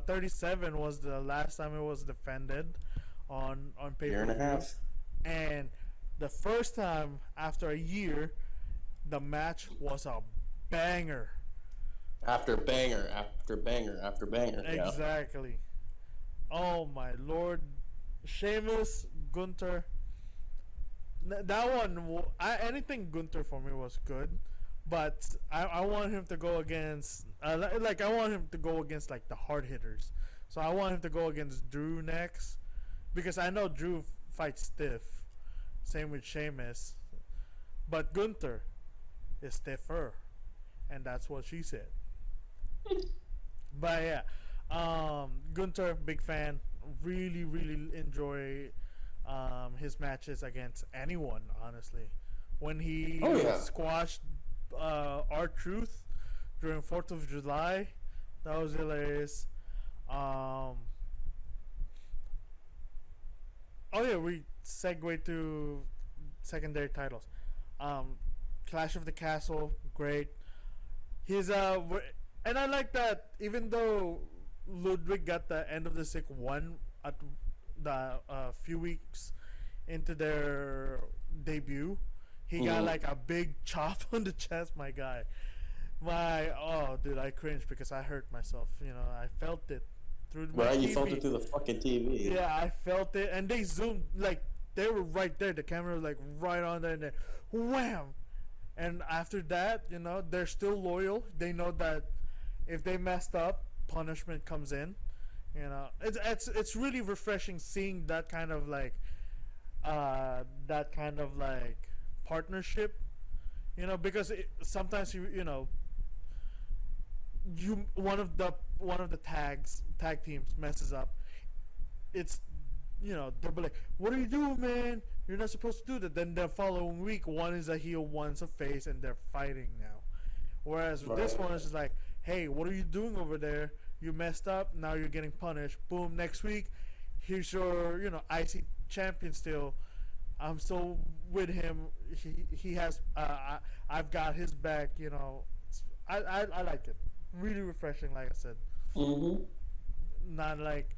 37 was the last time it was defended on pay
Year
per
and a
view,
half.
and the first time after a year, the match was a banger.
After banger, after banger, after banger. Yeah.
Exactly. Oh my lord, Sheamus, Gunther. That one, anything Gunther for me was good, but I want him to go against like I want him to go against like the hard hitters. So I want him to go against Drew next because I know Drew fights stiff. Same with Sheamus, but Gunther is stiffer, and that's what she said. But yeah, Gunther, big fan. Really, really enjoy his matches against anyone. Honestly, when he
Oh yeah.
squashed R-Truth during 4th of July, that was hilarious. Um, oh yeah, we segue to secondary titles. Um, Clash of the Castle, great. His and I like that even though Ludwig got the end of the sick one at the few weeks into their debut, he got like a big chop on the chest. My guy, oh dude, I cringed because I hurt myself. I felt it through my
Right, you
TV.
felt it through the fucking TV.
Yeah, I felt it, and they zoomed like they were right there. The camera was like right on there, and then wham. And after that, they're still loyal. They know that if they messed up, punishment comes in. It's really refreshing seeing that kind of like partnership. Because sometimes one of the tag teams messes up. It's they'll be like, "What are you doing, man? You're not supposed to do that." Then the following week, one is a heel, one's a face, and they're fighting now. Whereas with this one, it's just like, "Hey, what are you doing over there? You messed up. Now you're getting punished. Boom. Next week, here's your IC champion still. I'm still with him. He has. I've got his back. I like it. Really refreshing, like I said.
Mm-hmm.
Not like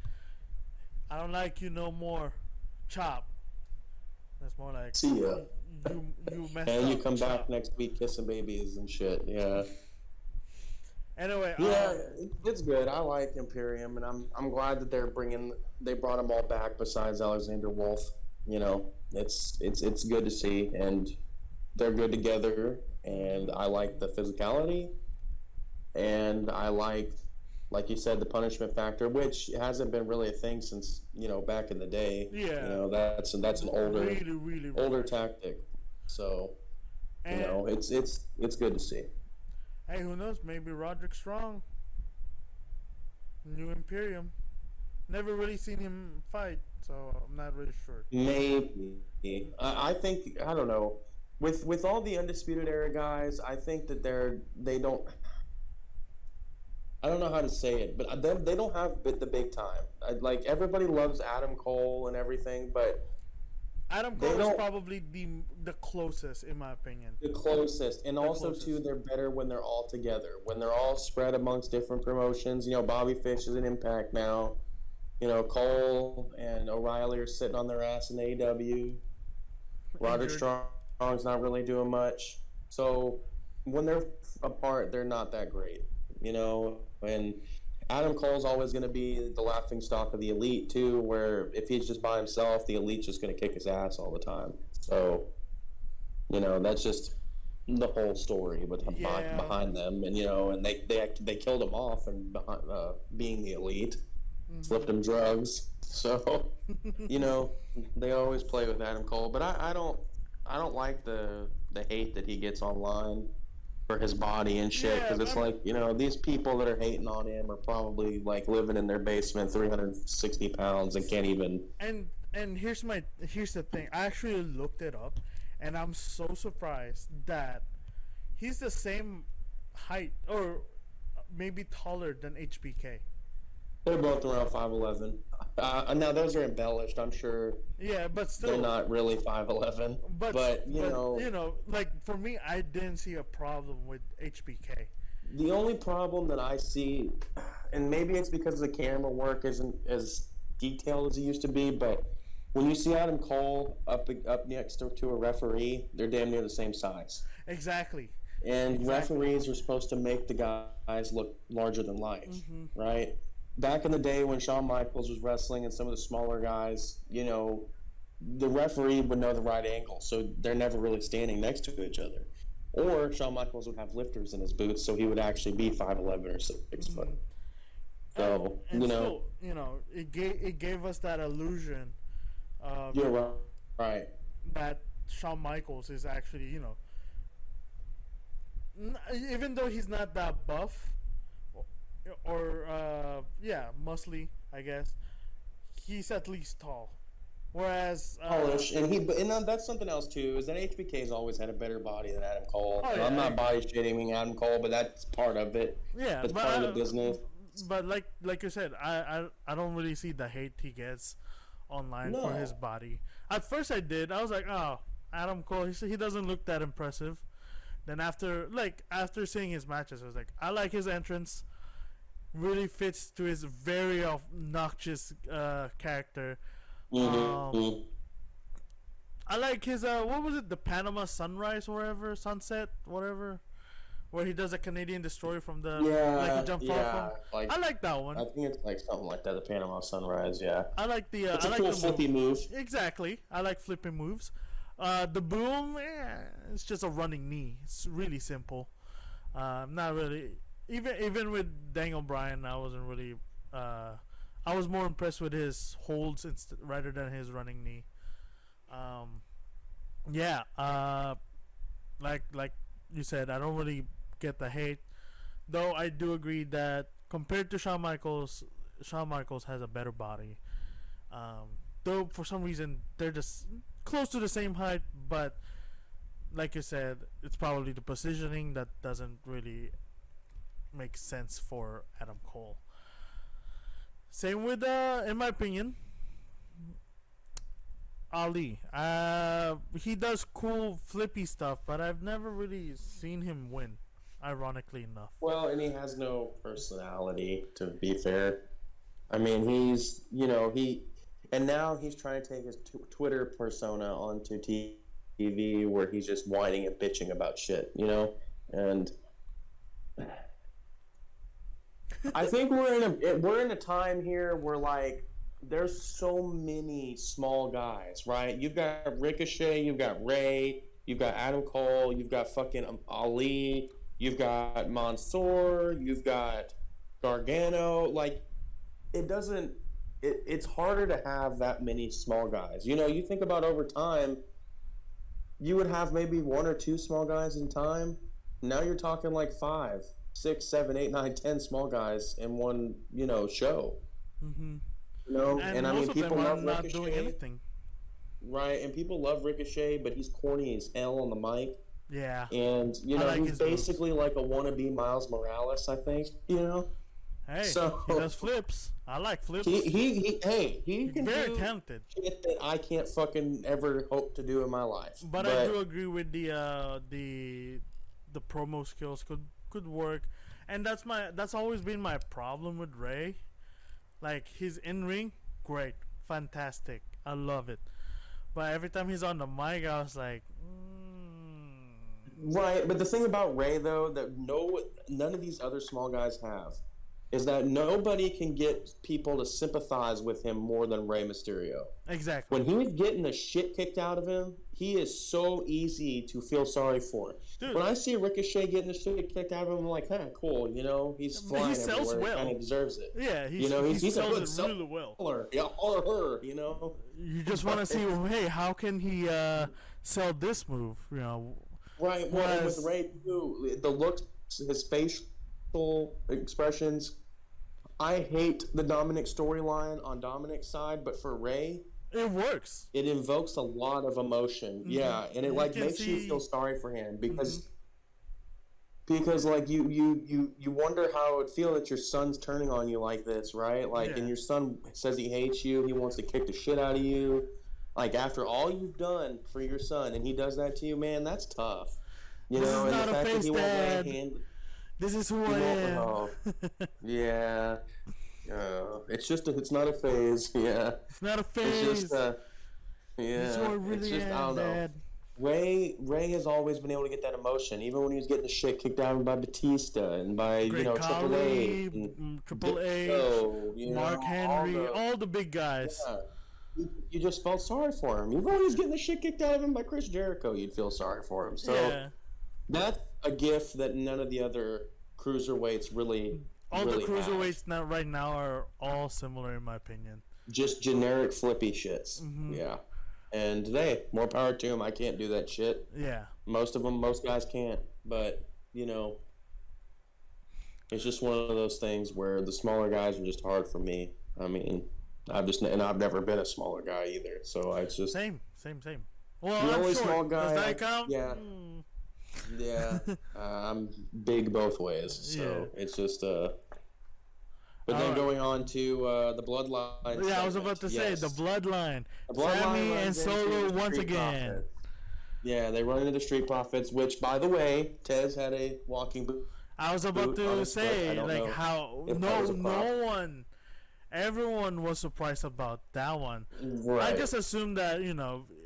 I don't like you no more. Chop. That's more like
See ya.
You messed
And
up.
you come
chop.
back next week kissing babies and shit. Yeah.
Anyway,
Yeah, it's good. I like Imperium, and I'm glad that they brought them all back besides Alexander Wolf. It's good to see, and they're good together. And I like the physicality, and I like you said, the punishment factor, which hasn't been really a thing since back in the day.
Yeah.
That's an older
really, really
older
refreshing.
tactic. So
And
it's good to see.
hey, who knows? Maybe Roderick Strong, New Imperium. Never really seen him fight, so I'm not really sure.
Maybe I think I don't know. With all the Undisputed Era guys, I think that they don't. I don't know how to say it, but they don't have the big time. Like everybody loves Adam Cole and everything, but
Adam Cole is probably the closest, in my opinion.
the closest, and also
closest.
too, they're better when they're all together. When they're all spread amongst different promotions. Bobby Fish is an Impact now. Cole and O'Reilly are sitting on their ass in AEW. Roderick Strong's not really doing much. So when they're apart, they're not that great. And Adam Cole's always going to be the laughing stock of the Elite too, where if he's just by himself, the Elite's just going to kick his ass all the time. So, that's just the whole story behind them, and they killed him off and behind being the Elite, slipped him drugs. So, they always play with Adam Cole, but I don't like the hate that he gets online for his body and shit, because it's like these people that are hating on him are probably like living in their basement 360 pounds and can't even
and here's the thing. I actually looked it up, and I'm so surprised that he's the same height or maybe taller than HBK.
They're both around 5'11". Now those are embellished. I'm sure
Yeah, but still,
they're not really 5'11". But you know,
like for me, I didn't see a problem with HBK.
the only problem that I see, and maybe it's because the camera work isn't as detailed as it used to be, but when you see Adam Cole up next to a referee, they're damn near the same size.
Exactly.
And referees are supposed to make the guys look larger than life, right? Back in the day when Shawn Michaels was wrestling and some of the smaller guys, you know, the referee would know the right angle, so they're never really standing next to each other. Or Shawn Michaels would have lifters in his boots, so he would actually be 5'11" or 6 foot. So,
and still, it gave us that illusion of
you're right.
that Shawn Michaels is actually, even though he's not that buff or muscly, I guess, he's at least tall. Whereas
Polish, and that's something else too. Is that HBK's always had a better body than Adam Cole.
Oh, yeah,
I'm not body shaming Adam Cole, but that's part of it.
Yeah,
that's part of the business.
But like you said, I don't really see the hate he gets online for his body. At first I did. I was like, oh, Adam Cole, he doesn't look that impressive. Then after seeing his matches, I was like, I like his entrance. Really fits to his very obnoxious character. I like his what was it, the Panama Sunrise, sunset, whatever, where he does a Canadian Destroyer from the he jumped off from. I like that one.
I think it's like something like that, the Panama Sunrise. Yeah,
I like the.
It's
I
a
like
cool
the
flippy move.
Exactly, I like flipping moves. The boom, it's just a running knee. It's really simple. Not really. Even with Daniel Bryan, I wasn't really. I was more impressed with his holds rather than his running knee. Like you said, I don't really get the hate, though. I do agree that compared to Shawn Michaels has a better body. Though for some reason they're just close to the same height, but like you said, it's probably the positioning that doesn't really make sense for Adam Cole. Same with, in my opinion, Ali. He does cool flippy stuff, but I've never really seen him win, ironically enough.
Well, and he has no personality, to be fair. I mean, he's, and now he's trying to take his Twitter persona onto TV where he's just whining and bitching about shit, and I think we're in a time here where, like, there's so many small guys, right? You've got Ricochet, you've got Ray, you've got Adam Cole, you've got fucking Ali, you've got Mansoor, you've got Gargano. Like, it's harder to have that many small guys. You think about over time, you would have maybe 1 or 2 small guys in time. Now you're talking like 5, 6, 7, 8, 9, 10 small guys in one, show.
Mm-hmm.
And I mean, people love
not
Ricochet,
doing anything.
right? And people love Ricochet, but he's corny as hell on the mic.
Yeah.
And he's basically like a wannabe Miles Morales, I think.
Hey,
so,
he does flips. I like flips.
He can
very
do
talented.
Shit that I can't fucking ever hope to do in my life.
But I do agree with the promo skills could work, and that's always been my problem with Ray. Like, his in-ring, great, fantastic, I love it. But every time he's on the mic, I was like,
Right, but the thing about Ray, though, that none of these other small guys have, is that nobody can get people to sympathize with him more than Rey Mysterio.
Exactly.
When he's getting the shit kicked out of him, he is so easy to feel sorry for. Dude, when I see Ricochet getting the shit kicked out of him, I'm like, cool, he's flying
sells
everywhere,
well.
Kind of deserves it.
Yeah, he
sells
it really well.
Yeah, or her,
You just want to see, hey, how can he sell this move,
Right, well, and with Ray, too, the looks, his facial expressions. I hate the Dominic storyline on Dominic's side, but for Ray,
it works.
It invokes a lot of emotion. Mm-hmm. Yeah, and it makes you feel sorry for him because because like you wonder how it would feel that your son's turning on you like this, right? Like,
Yeah.
and your son says he hates you, he wants to kick the shit out of you. Like after all you've done for your son, and he does that to you, man, that's tough. You
This
know,
is
and
not
the
a
fact that
face,
he won't lay a
Dad.
hand,
This is who
he
I
won't.
am.
Oh, yeah. It's not a phase. Yeah,
It's not a
it's
phase.
just
This is who I
yeah. It's
really
just I
am,
don't know.
Dad.
Ray has always been able to get that emotion, even when he was getting the shit kicked out of him by Batista and by
Great
Triple
Khali,
H and
Triple H,
Disco,
Mark Henry, all the big guys.
yeah. You just felt sorry for him. Even when he was getting the shit kicked out of him by Chris Jericho, you'd feel sorry for him. So
Yeah.
that's a gift that none of the other cruiserweights really
All
really
the
have.
cruiserweights now right now are all similar in my opinion.
Just generic flippy shits.
Mm-hmm.
Yeah. And hey, more power to them. I can't do that shit.
Yeah.
Most guys can't. But, it's just one of those things where the smaller guys are just hard for me. I mean, I've never been a smaller guy either. So it's just
Same. Well,
the
I'm
only
short.
small guy.
Does that count?
Yeah.
Mm.
Yeah. I'm big both ways. So it's just But then going on to the Bloodline.
Yeah, I was about to say the Bloodline. Sammy and Solo once again.
Profits. Yeah, they run into the Street Profits, which, by the way, Tez had a walking boot.
I was about to say, like, how everyone was surprised about that one.
Right.
I just assumed that,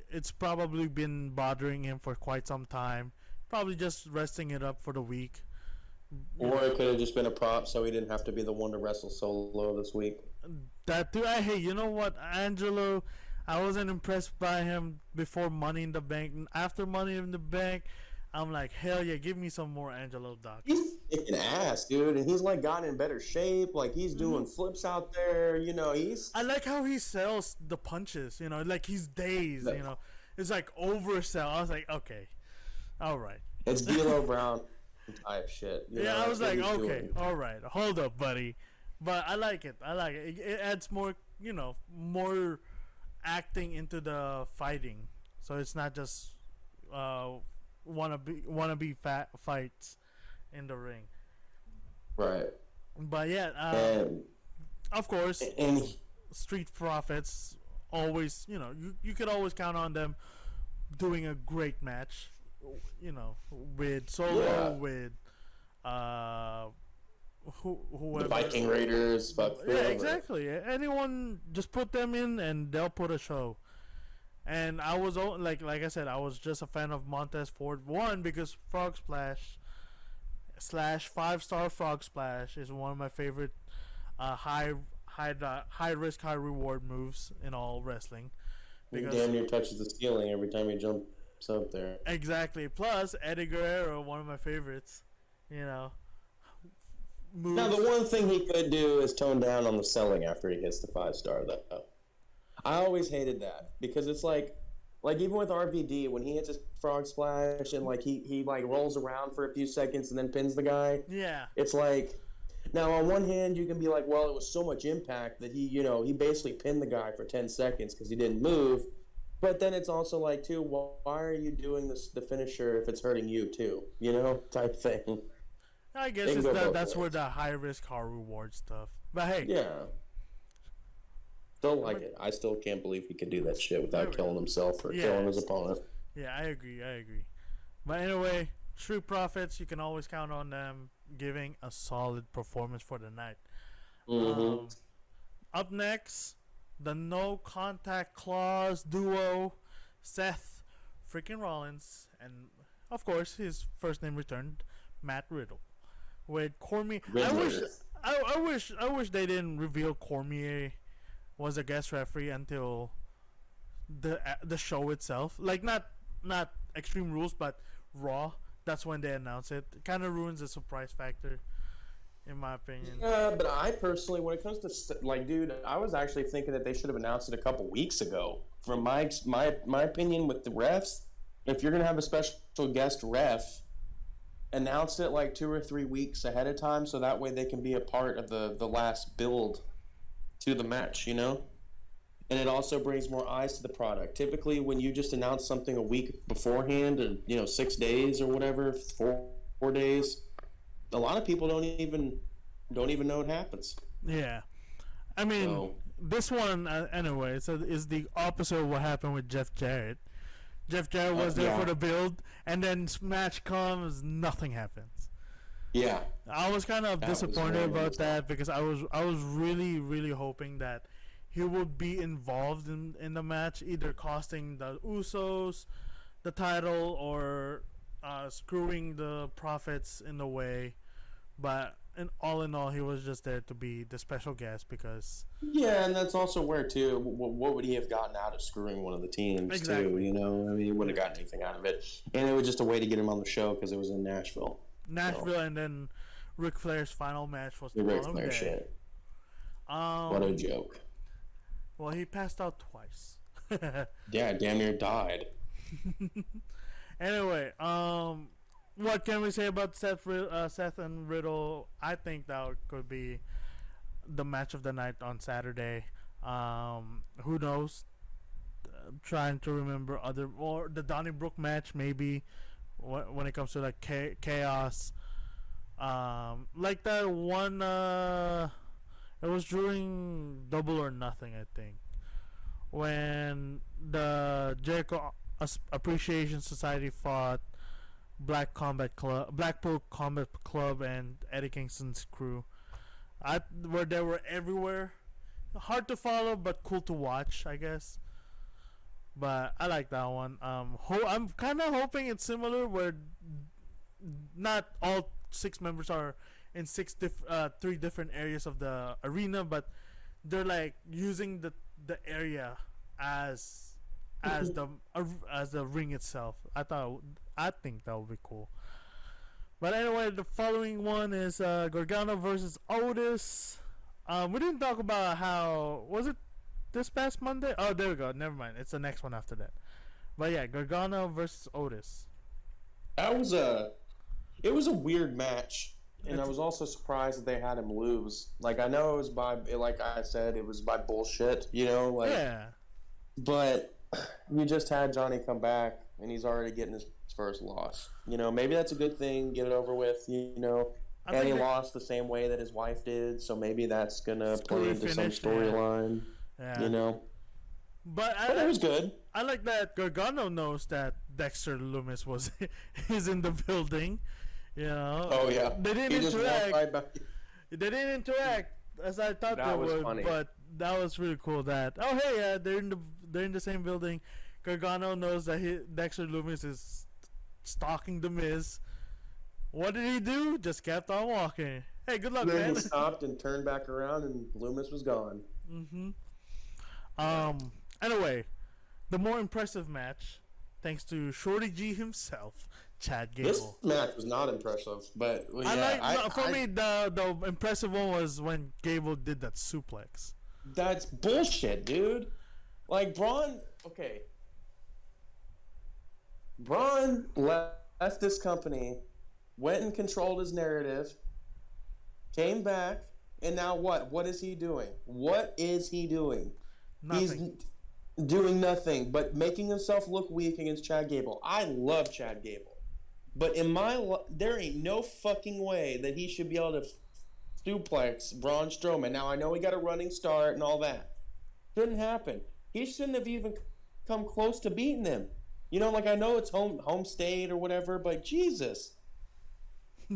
it's probably been bothering him for quite some time. Probably just resting it up for the week.
Or it could have just been a prop, so he didn't have to be the one to wrestle Solo this week.
That too. Hey, you know what, Angelo? I wasn't impressed by him before Money in the Bank. After Money in the Bank, I'm like, hell yeah, give me some more Angelo, Doc.
He's kicking ass, dude, and he's like gotten in better shape. Like he's doing flips out there.
I like how he sells the punches. Like he's dazed. It's like oversell. I was like, okay, all right.
It's D'Lo Brown type shit.
I was like, okay, all right, hold up, buddy. But I like it. It adds more, more acting into the fighting. So it's not just wannabe fights in the ring.
Right.
But of course, Street Profits always, you could always count on them doing a great match. With Solo, with whoever.
The Viking Raiders,
Exactly. Anyone, just put them in and they'll put a show. And I was like I said, I was just a fan of Montez Ford. One, because Frog Splash / 5-star Frog Splash is one of my favorite high risk, high reward moves in all wrestling.
Because damn near touches the ceiling every time you jump up there.
Exactly. Plus Eddie Guerrero, one of my favorites. Moves.
Now the one thing he could do is tone down on the selling after he hits the 5-star though. I always hated that because it's like even with RVD when he hits his frog splash and like he like rolls around for a few seconds and then pins the guy.
Yeah.
It's like now on one hand you can be like, well, it was so much impact that he basically pinned the guy for 10 seconds because he didn't move. But then it's also like, too, why are you doing the finisher if it's hurting you, too? Type thing.
I guess that's where the high-risk, high-reward stuff. But hey.
Yeah. Still like it. I still can't believe he could do that shit without killing himself or killing his opponent.
Yeah, I agree. But anyway, True Profits, you can always count on them giving a solid performance for the night.
Mm-hmm.
Up next, the no contact clause duo, Seth freaking Rollins, and of course his first name returned, Matt Riddle, with Cormier. I wish they didn't reveal Cormier was a guest referee until the show itself. Like not Extreme Rules, but Raw. That's when they announce it. It kind of ruins the surprise factor, in my opinion.
Yeah, but I personally, when it comes to dude, I was actually thinking that they should have announced it a couple weeks ago. From my opinion, with the refs, if you're gonna have a special guest ref, announce it like 2 or 3 weeks ahead of time, so that way they can be a part of the last build to the match, And it also brings more eyes to the product. Typically, when you just announce something a week beforehand, or 6 days or whatever, 4 days, a lot of people don't even know it happens.
Yeah. I mean,
So,
this one, anyway, is the opposite of what happened with Jeff Jarrett. Jeff Jarrett was there for the build, and then match comes, nothing happens.
yeah.
I was kind of disappointed about that because I was really, really hoping that he would be involved in the match, either costing the Usos the title or screwing the Profits in the way. But in all, he was just there to be the special guest because...
Yeah, and that's also where, too, what would he have gotten out of screwing one of the teams, too, you know? I mean, he wouldn't have gotten anything out of it. And it was just a way to get him on the show because it was in Nashville.
And then Ric Flair's final match was
the Ric Flair shit. What a joke.
Well, he passed out twice.
Yeah, damn near died.
Anyway, what can we say about Seth and Riddle? I think that could be the match of the night on Saturday. Who knows? I'm trying to remember or the Donnybrook match maybe when it comes to like chaos. Like that one. It was during Double or Nothing, I think, when the Jericho Appreciation Society fought Blackpool Combat Club and Eddie Kingston's crew. Where they were everywhere. Hard to follow, but cool to watch, I guess. But I like that one. I'm kind of hoping it's similar, where not all 6 members are in 3 different areas of the arena, but they're like using the area as the ring itself. I think that would be cool. But anyway, the following one is Gargano versus Otis. We didn't talk about how was it this past Monday? Oh, there we go. Never mind. It's the next one after that. But yeah, Gargano versus Otis.
It was a weird match, and I was also surprised that they had him lose. Like, I know it was like I said, it was by bullshit, you know? Like, yeah. But you just had Johnny come back, and he's already getting his first loss. You know, maybe that's a good thing. Get it over with, you know. And he lost the same way that his wife did, so maybe that's going to play into some storyline, you know.
But it was good. I like that Gargano knows that Dexter Lumis is in the building. You know.
Oh yeah.
They didn't interact. They didn't interact as I thought they would. Funny. But that was really cool. They're in the same building. Gargano knows that Dexter Lumis is stalking the Miz. What did he do? Just kept on walking. Hey, good luck, man.
He stopped and turned back around, and Lumis was gone.
Anyway, the more impressive match, thanks to Shorty G himself, Chad Gable.
This match was not impressive, but
for me, the impressive one was when Gable did that suplex.
That's bullshit, dude. Like, Braun left this company, went and controlled his narrative, came back, and now what? What is he doing? Nothing. He's doing nothing but making himself look weak against Chad Gable. I love Chad Gable. But there ain't no fucking way that he should be able to suplex Braun Strowman. Now, I know he got a running start and all that. Shouldn't happen. He shouldn't have even come close to beating him. You know, like, I know it's home state or whatever, but Jesus.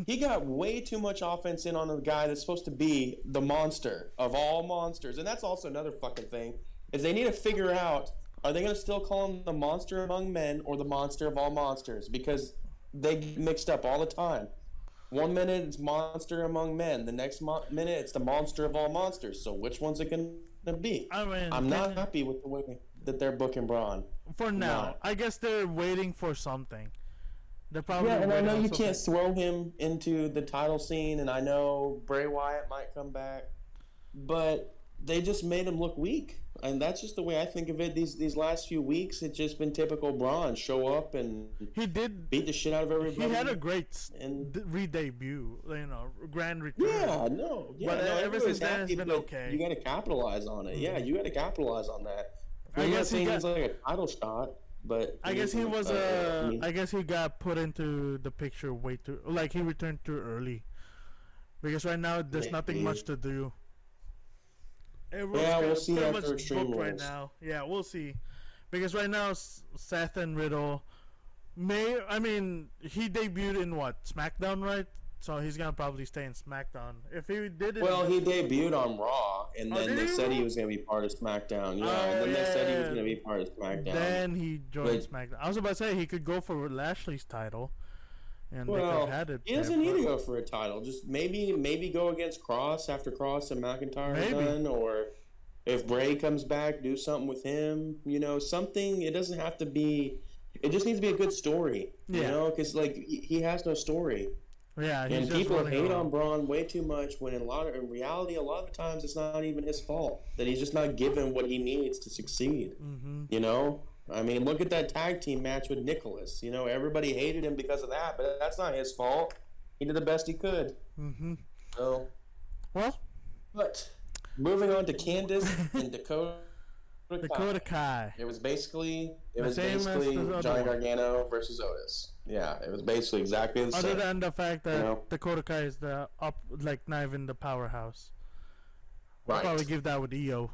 He got way too much offense in on a guy that's supposed to be the monster of all monsters. And that's also another fucking thing, is they need to figure out, are they going to still call him the monster among men or the monster of all monsters? Because they get mixed up all the time. 1 minute it's monster among men. The next minute it's the monster of all monsters. So which one's it going to be? I'm not happy with the way that they're booking Braun.
For now. I guess they're waiting for something. They're probably
and I know you can't throw him into the title scene, and I know Bray Wyatt might come back, but they just made him look weak. And that's just the way I think of it. These last few weeks, it's just been typical Braun. Show up and
he did
beat the shit out of everybody.
He had a great re-debut, grand return. But ever since then, it's been okay.
You got to capitalize on it. Yeah, you got to capitalize on that. I'm not saying it's like a title shot, but
I guess he was. I guess he got put into the picture way too. Like, he returned too early because right now there's nothing much to do. Everyone's
we'll see
pretty
after
much
Extreme
booked right
Rules.
now. Yeah, we'll see. Because right now, Seth and Riddle he debuted in what? SmackDown, right? So he's gonna probably stay in SmackDown. If he did it,
Well, he debuted on Raw, and then they said he was going to be part of SmackDown. Yeah, and then they said he was going to be part of SmackDown.
Then he joined SmackDown. I was about to say he could go for Lashley's title, and they could have had it.
He doesn't need to go for a title. Just maybe go against Cross after Cross and McIntyre are done, or if Bray comes back, do something with him. Something. It doesn't have to be. It just needs to be a good story. Because he has no story.
Yeah,
and people hate on Braun way too much when in reality, a lot of the times it's not even his fault that he's just not given what he needs to succeed.
Mm-hmm.
Look at that tag team match with Nicholas. Everybody hated him because of that, but that's not his fault. He did the best he could.
Mm-hmm.
So, but moving on to Candice and Dakota
Kai.
It was basically
same as
Johnny Gargano versus Otis. Yeah, it was basically exactly the same.
Other than the fact that Dakota Kai is the not even the powerhouse.
Right.
I'll probably give that with Io.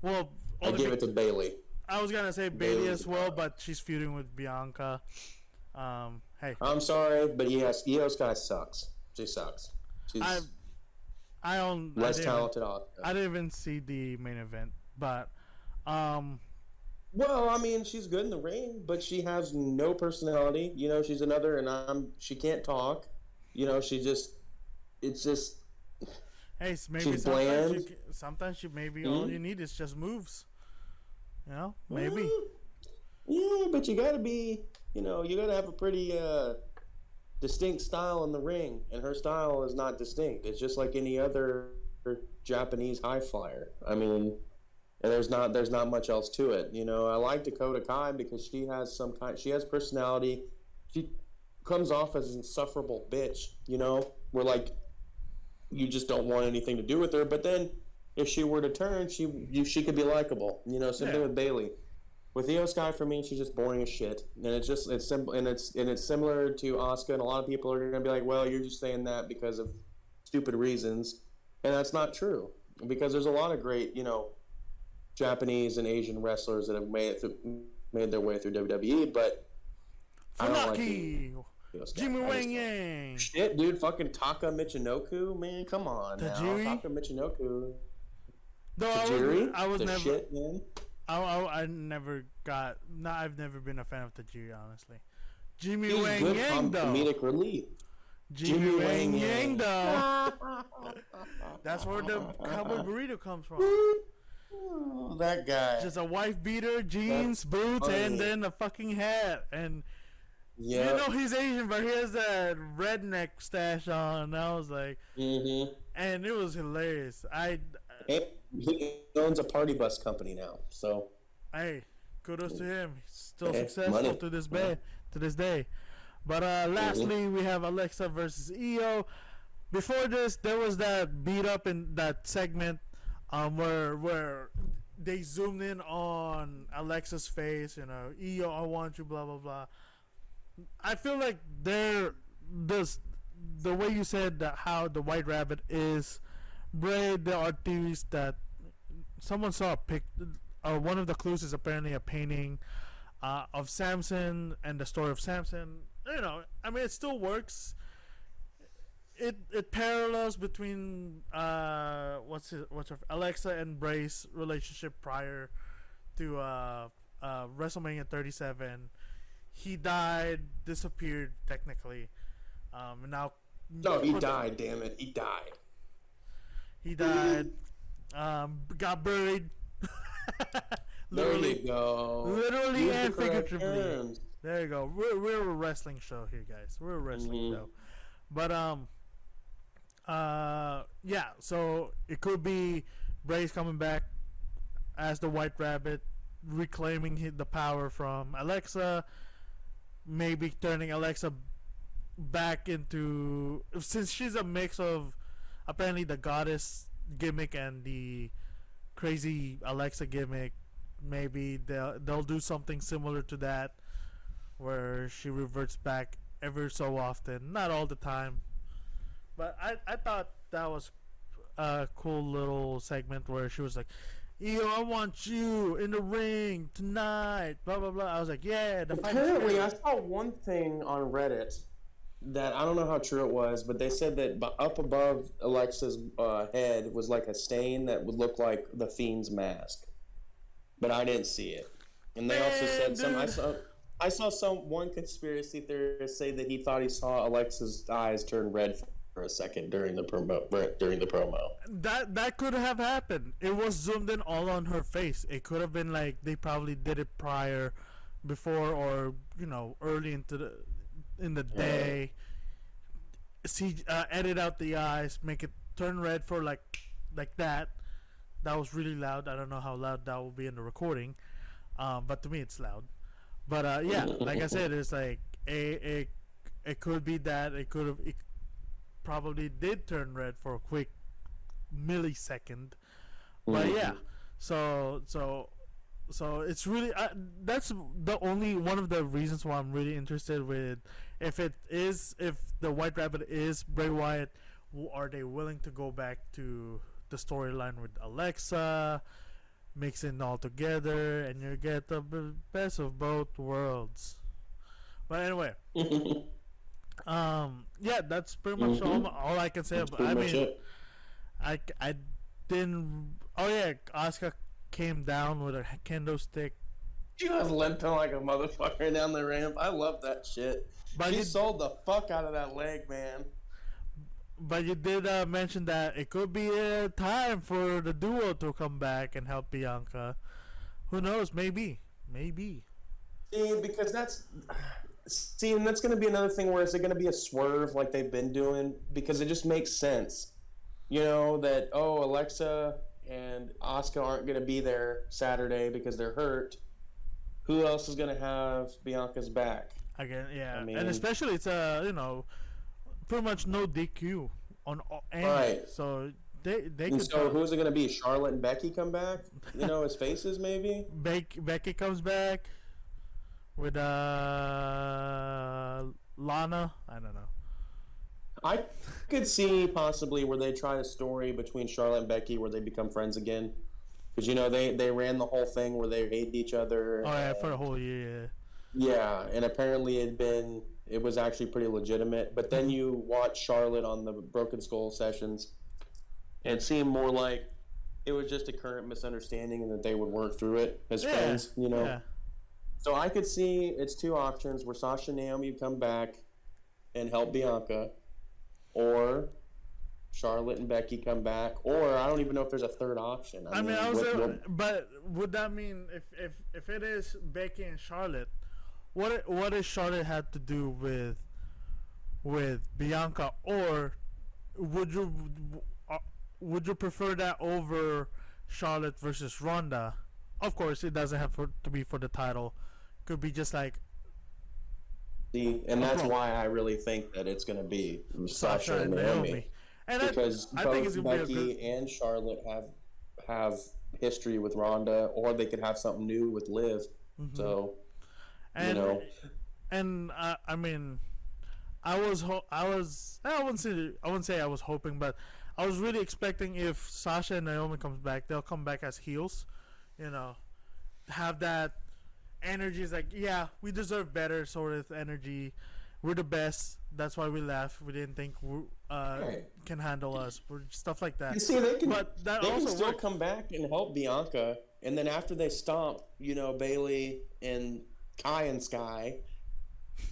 Well,
I give it to Bailey.
I was gonna say Bailey as well, but she's feuding with Bianca. Hey.
I'm sorry, but Io's guy sucks. She sucks. She's less talented.
I didn't even see the main event, but
well, she's good in the ring, but she has no personality. She's another, and she can't talk. It's just.
Hey, maybe
she's bland.
Sometimes all you need is just moves. Maybe.
Yeah, but you gotta be, you gotta have a pretty distinct style in the ring, and her style is not distinct. It's just like any other Japanese high flyer. And there's not much else to it. I like Dakota Kai because she has personality. She comes off as an insufferable bitch. Where you just don't want anything to do with her. But then if she were to turn, she could be likable. Same thing with Bailey. With Io Sky, for me, she's just boring as shit, and it's simple, and it's similar to Asuka. And a lot of people are gonna be like, "Well, you're just saying that because of stupid reasons," and that's not true. Because there's a lot of great, Japanese and Asian wrestlers that have made their way through WWE, but I don't like
Jimmy Wang Yang.
Shit, dude, fucking Taka Michinoku, man, come on now. Taka Michinoku.
No,
Tajiri?
I was never.
Shit, man.
I've never been a fan of Tajiri, honestly. Jimmy
He's
Wang
good
Yang, though.
Comedic relief.
Jimmy Wang Yang, though. That's where the cowboy burrito comes from.
Oh, that guy.
Just a wife beater, jeans, boots, and then a fucking hat. And he's Asian, but he has that redneck stash on. And I was like, and it was hilarious.
He owns a party bus company now, so.
Hey, kudos to him. He's still successful to this day. But lastly, we have Alexa versus Io. Before this, there was that beat up in that segment where they zoomed in on Alexa's face, Io, I want you, blah blah blah. I feel like the way you said that how the White Rabbit is, Bray, there are theories that someone saw a pic. One of the clues is apparently a painting of Samson and the story of Samson. It still works. It parallels between Alexa and Bray's relationship prior to WrestleMania 37. He died, disappeared technically, and now.
No, he died. Damn it, he died.
He died. Got buried.
Literally, there you go.
Literally and figuratively. There you go. We're a wrestling show here, guys. We're a wrestling show. But yeah. So it could be Bray's coming back as the White Rabbit, reclaiming the power from Alexa. Maybe turning Alexa back into, since she's a mix of apparently the goddess gimmick and the crazy Alexa gimmick. Maybe they'll do something similar to that, where she reverts back ever so often, not all the time, But I thought that was a cool little segment where she was like, "Yo, I want you in the ring tonight." Blah blah blah. I was like, "Yeah."
Apparently, I saw one thing on Reddit that I don't know how true it was, but they said that up above Alexa's head was like a stain that would look like the Fiend's mask, but I didn't see it. And they also said I saw one conspiracy theorist say that he thought he saw Alexa's eyes turn red for a second during the promo.
That could have happened. It was zoomed in all on her face. It could have been like they probably did it before, or early in the day. See, edit out the eyes, make it turn red for like that. That was really loud. I don't know how loud that will be in the recording, but to me it's loud. But yeah, like I said, it's like it could be that it probably did turn red for a quick millisecond. But yeah, so it's really that's the only one of the reasons why I'm really interested with if the White Rabbit is Bray Wyatt. Are they willing to go back to the storyline with Alexa, mixing all together, and you get the best of both worlds? But anyway, yeah, that's pretty much all I can say about. I mean, I didn't. Oh yeah, Asuka came down with a kendo stick.
She was limping like a motherfucker down the ramp. I love that shit. But she sold the fuck out of that leg, man.
But you did mention that it could be a time for the duo to come back and help Bianca. Who knows? Maybe.
See, because and that's going to be another thing where is it going to be a swerve like they've been doing? Because it just makes sense. That, Alexa and Asuka aren't going to be there Saturday because they're hurt. Who else is going to have Bianca's back?
Again, yeah. And especially it's, pretty much no DQ on any. Right. So they could.
So who's it going to be? Charlotte and Becky come back? As faces maybe?
Becky comes back with Lana. I don't know.
I could see possibly where they try a story between Charlotte and Becky where they become friends again. Because, they ran the whole thing where they hated each other.
Oh, yeah, for a whole year,
yeah. And apparently it was actually pretty legitimate. But then you watch Charlotte on the Broken Skull sessions, and it seemed more like it was just a current misunderstanding and that they would work through it as friends, Yeah. So I could see it's two options where Sasha and Naomi come back and help Bianca, or Charlotte and Becky come back, or I don't even know if there's a third option.
But would that mean if it is Becky and Charlotte, what does Charlotte have to do with Bianca, or would you prefer that over Charlotte versus Ronda? Of course, it doesn't have to be for the title. Could be just like.
And that's why I really think that it's going to be Sasha and Naomi. And because I think it's Becky and Charlotte have history with Ronda, or they could have something new with Liv. Mm-hmm. So,
and I mean, I wouldn't say I was hoping, but I was really expecting if Sasha and Naomi comes back, they'll come back as heels. Have that energy. Is like, yeah, we deserve better sort of energy. We're the best. That's why we left. We didn't think can handle us. Stuff like that.
You see, they can still come back and help Bianca, and then after they stomp, Bailey and Kai and Sky,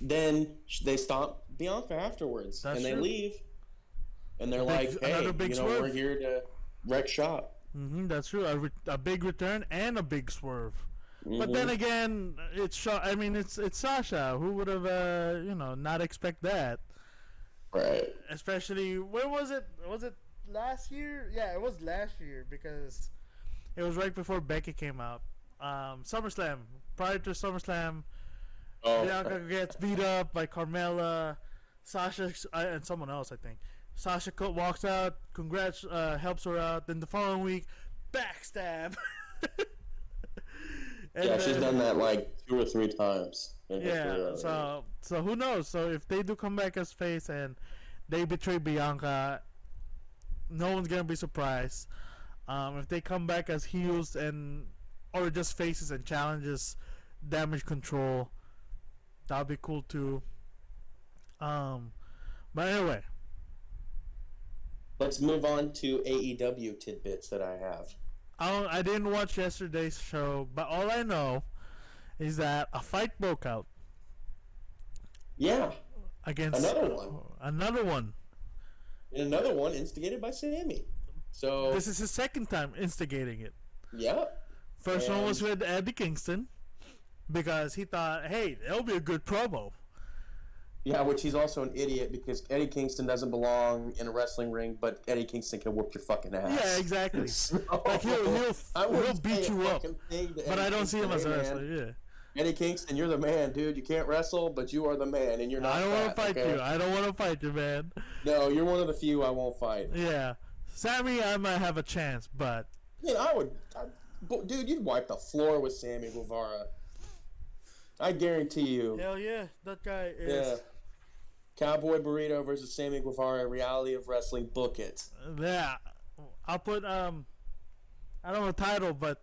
then they stomp Bianca afterwards. That's true. They leave, and they're like, "Hey, we're here to wreck shop."
Mm-hmm, that's true. A big return and a big swerve. Mm-hmm. But then again, it's Sasha. Who would have not expect that?
Right.
Especially, when was it? Was it last year? Yeah, it was last year because it was right before Becky came out. SummerSlam. Prior to SummerSlam, Bianca gets beat up by Carmella. Sasha and someone else, I think. Sasha walks out, helps her out. Then the following week, backstab.
She's done that like 2 or 3 times.
So who knows? So if they do come back as face and they betray Bianca, no one's gonna be surprised. If they come back as heels and or just faces and challenges Damage Control, that'll be cool too. But anyway,
let's move on to AEW tidbits that I have.
I didn't watch yesterday's show, but all I know is that a fight broke out.
Yeah.
Against
another one.
Another one.
And another one instigated by Sammy. So
this is his second time instigating it.
Yeah.
First one was with Eddie Kingston because he thought, hey, it'll be a good promo.
Yeah, which he's also an idiot because Eddie Kingston doesn't belong in a wrestling ring, but Eddie Kingston can whoop your fucking ass.
Yeah, exactly.
So,
like he'll beat you up. But I don't see him as a wrestler. Yeah.
Eddie Kingston, you're the man, dude. You can't wrestle, but you are the man, and you're not.
I don't want to fight
okay?
you. I don't want to fight you, man.
No, you're one of the few I won't fight.
Yeah, Sammy, I might have a chance, but
I would, dude. You'd wipe the floor with Sammy Guevara. I guarantee you.
Hell yeah, that guy is.
Yeah. Cowboy Burrito versus Sammy Guevara, Reality of Wrestling. Book it.
Yeah, I'll put I don't have a title, but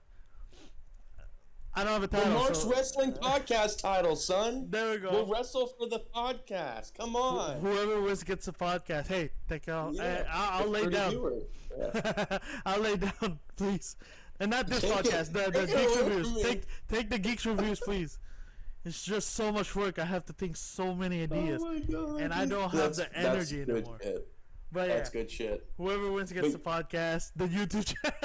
I don't have a title.
The Mark's Wrestling Podcast title, son.
There we go.
We'll wrestle for the podcast. Come on.
Whoever wins gets a podcast. Hey, take out.
Yeah,
I'll lay down.
Yeah.
I'll lay down, please. And not this podcast. The Geeks Reviews. Take the Geeks Reviews, please. It's just so much work. I have to think so many ideas,
Oh my God,
and I don't have the energy anymore.
Shit.
But yeah,
That's good shit.
Whoever wins gets the podcast, the YouTube channel.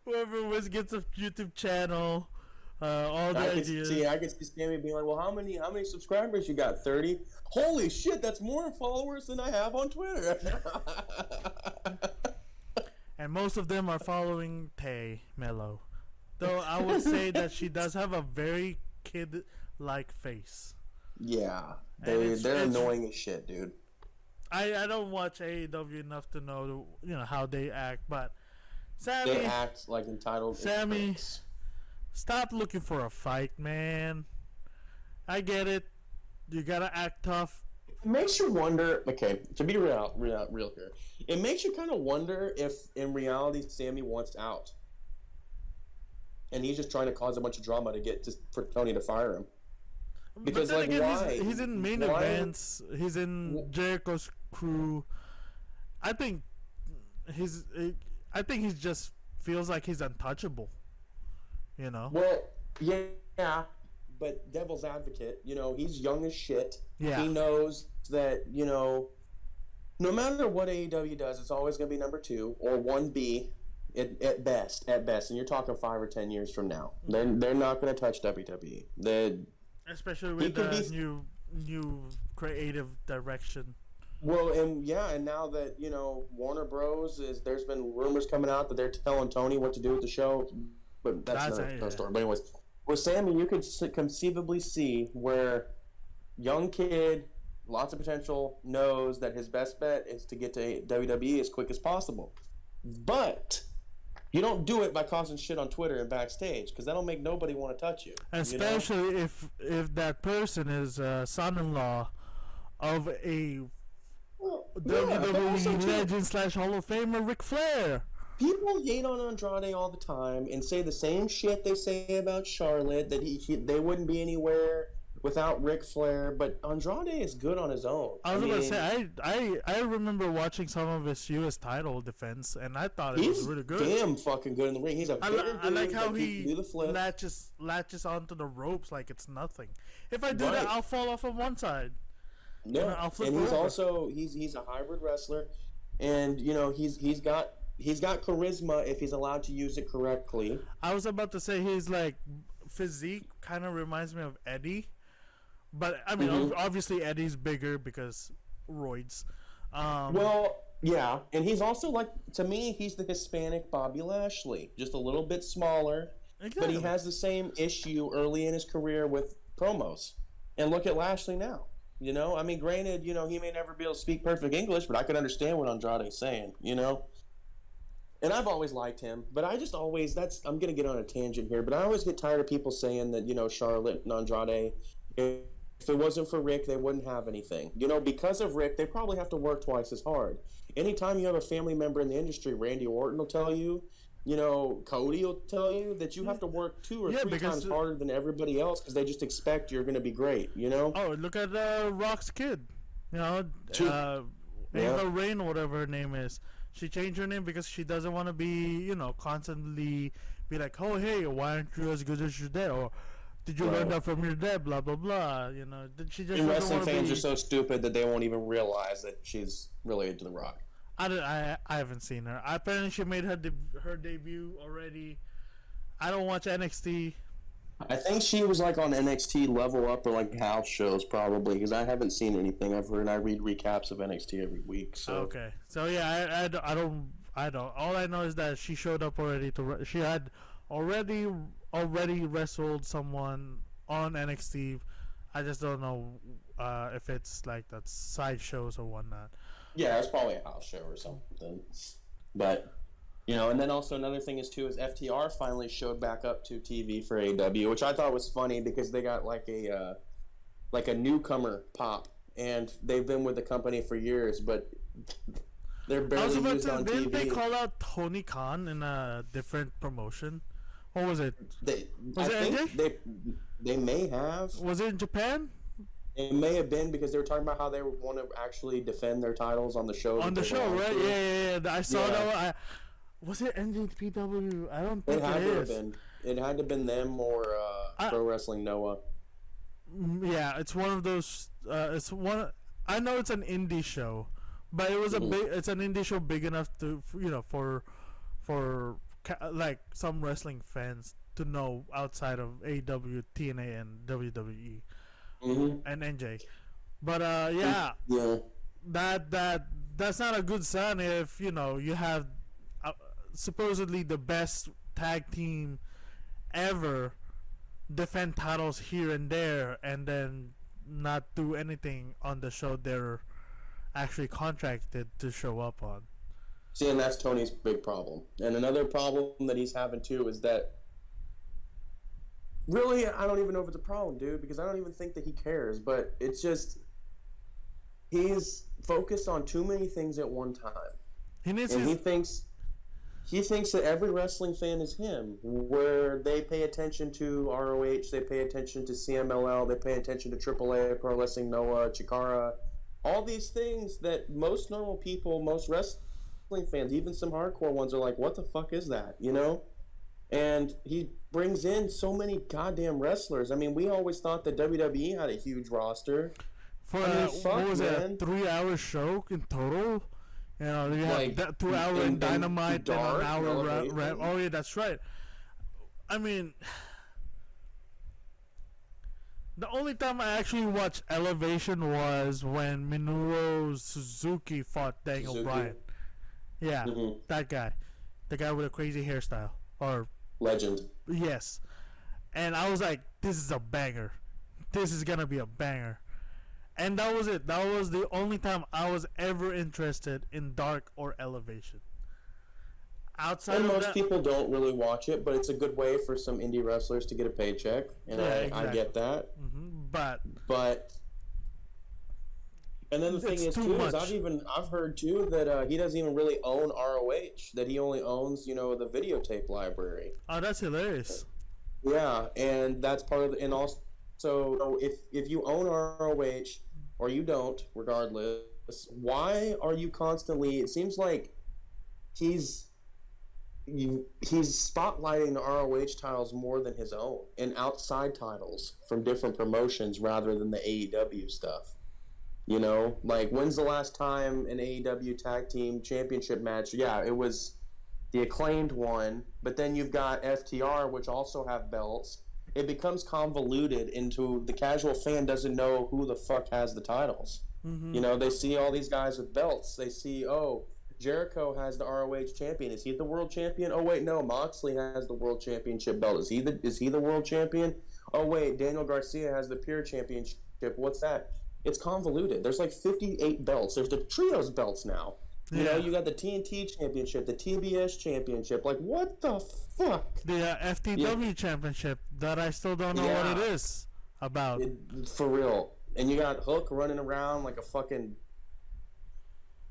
Whoever wins gets a YouTube channel. All the ideas.
I can see Sammy being like, "Well, how many subscribers you got? 30? Holy shit, that's more followers than I have on Twitter."
And most of them are following Tay Mello. Though I would say that she does have a very kid-like face.
Yeah, they're annoying as shit, dude.
I don't watch AEW enough to know how they act, but Sammy,
they act like entitled.
Sammy, stop looking for a fight, man. I get it. You gotta act tough.
It makes you wonder. Okay, to be real here, it makes you kind of wonder if in reality Sammy wants out. And he's just trying to cause a bunch of drama for Tony to fire him. Because like,
again,
why?
He's in main events. He's in Jericho's crew. I think he's just feels like he's untouchable.
Well, yeah, but devil's advocate. He's young as shit.
Yeah.
He knows that no matter what AEW does, it's always going to be number 2 or 1B. At best, and you're talking 5 or 10 years from now. They're not going to touch WWE.
Especially with the new creative direction.
Well, and now that Warner Bros. There's been rumors coming out that they're telling Tony what to do with the show, but that's another story. But anyways, with Sammy, you could conceivably see where young kid, lots of potential, knows that his best bet is to get to WWE as quick as possible, but you don't do it by causing shit on Twitter and backstage, because that'll make nobody want to touch you.
Especially if that person is a son-in-law of a WWE legend / Hall of Famer Ric Flair.
People hate on Andrade all the time and say the same shit they say about Charlotte, that they wouldn't be anywhere without Ric Flair, but Andrade is good on his own.
I was going to say, I remember watching some of his U.S. title defense, and I thought it was really good.
He's damn fucking good in the ring. He's I
like how he latches onto the ropes like it's nothing. If I do that, I'll fall off on one side.
No, and he's also he's a hybrid wrestler, and he's got charisma if he's allowed to use it correctly.
I was about to say his physique kind of reminds me of Eddie. But, I mean, obviously Eddie's bigger because roids.
Well, yeah. And he's also, to me, he's the Hispanic Bobby Lashley. Just a little bit smaller. Exactly. But he has the same issue early in his career with promos. And look at Lashley now. I mean, granted, he may never be able to speak perfect English, but I could understand what Andrade's saying, And I've always liked him. But I just always, I'm going to get on a tangent here, but I always get tired of people saying that, Charlotte and Andrade, if it wasn't for Rick, they wouldn't have anything. You know, because of Rick, they probably have to work twice as hard. Anytime you have a family member in the industry, Randy Orton will tell you, you know, Cody will tell you that you have to work 2 or 3 times harder than everybody else because they just expect you're going to be great, you know?
Oh, look at Rock's kid. You know, Ava Rain or whatever her name is. She changed her name because she doesn't want to be, you know, constantly be like, oh, hey, why aren't you as good as your dad? Or did you learn that from your dad? Blah, blah, blah. You know, she just.
And wrestling fans are so stupid that they won't even realize that she's related to The Rock.
I haven't seen her. Apparently, she made her debut already. I don't watch NXT.
I think she was like on NXT Level Up or like house shows probably because I haven't seen anything of her and I read recaps of NXT every week. So
okay, so yeah, I don't. All I know is that she showed up already she had already wrestled someone on NXT. I just don't know if it's like that side shows or whatnot.
Yeah, it's probably a house show or something. But, you know, and then also another thing is FTR finally showed back up to TV for AEW, which I thought was funny because they got like a newcomer pop, and they've been with the company for years, but they're barely used on TV.
Didn't they call out Tony Khan in a different promotion? What was it?
Was it NJ? They may have.
Was it in Japan?
It may have been because they were talking about how they want to actually defend their titles on the show.
On the show, right? Yeah. I saw that. Was it NJPW? I don't think it is.
It had to have been them or Pro Wrestling Noah.
Yeah, it's one of those. I know it's an indie show, but it was it's an indie show big enough to for like some wrestling fans to know outside of AEW, TNA, and WWE. And NJ, but that's not a good sign if you know you have supposedly the best tag team ever defend titles here and there and then not do anything on the show they're actually contracted to show up on.
See, and that's Tony's big problem. And another problem that he's having too is that really, I don't even know if it's a problem, dude, because I don't even think that he cares. But it's just he's focused on too many things at one time. He thinks that every wrestling fan is him, where they pay attention to ROH, they pay attention to CMLL, they pay attention to AAA, Pro Wrestling Noah, Chikara, all these things that most normal people, most wrestling fans, even some hardcore ones, are like, what the fuck is that, you know? And he brings in so many goddamn wrestlers. I mean, we always thought that WWE had a huge roster.
What was it, a 3-hour show in total? You know, you have that 2 hour in Dynamite and an hour oh yeah, that's right. I mean, the only time I actually watched Elevation was when Minoru Suzuki fought Daniel Bryan. Yeah, that guy. The guy with a crazy hairstyle. Or
legend.
Yes. And I was like, this is a banger. This is gonna be a banger. And that was it. That was the only time I was ever interested in Dark or Elevation. Outside
and
of
most people don't really watch it, but it's a good way for some indie wrestlers to get a paycheck, and I get that. But and then the thing is too is I've heard too that he doesn't even really own ROH, that he only owns, you know, the videotape library.
Oh, that's hilarious.
Yeah, and that's part of the, and also if you own ROH or you don't, regardless, why are you constantly? It seems like he's spotlighting the ROH titles more than his own and outside titles from different promotions rather than the AEW stuff. You know, like when's the last time an AEW tag team championship match? Yeah, it was the Acclaimed one, but then you've got FTR, which also have belts. It becomes convoluted into the casual fan doesn't know who the fuck has the titles. You know, they see all these guys with belts. They see, oh, Jericho has the ROH champion. Is he the world champion? Oh wait, no, Moxley has the world championship belt. Is he the world champion? Oh wait, Daniel Garcia has the Pure championship. What's that? It's convoluted. There's like 58 belts. There's the trios belts now. You know, you got the TNT championship, the TBS championship. Like, what the fuck?
The FTW championship that I still don't know what it is. about.
For real. And you got Hook running around like a fucking.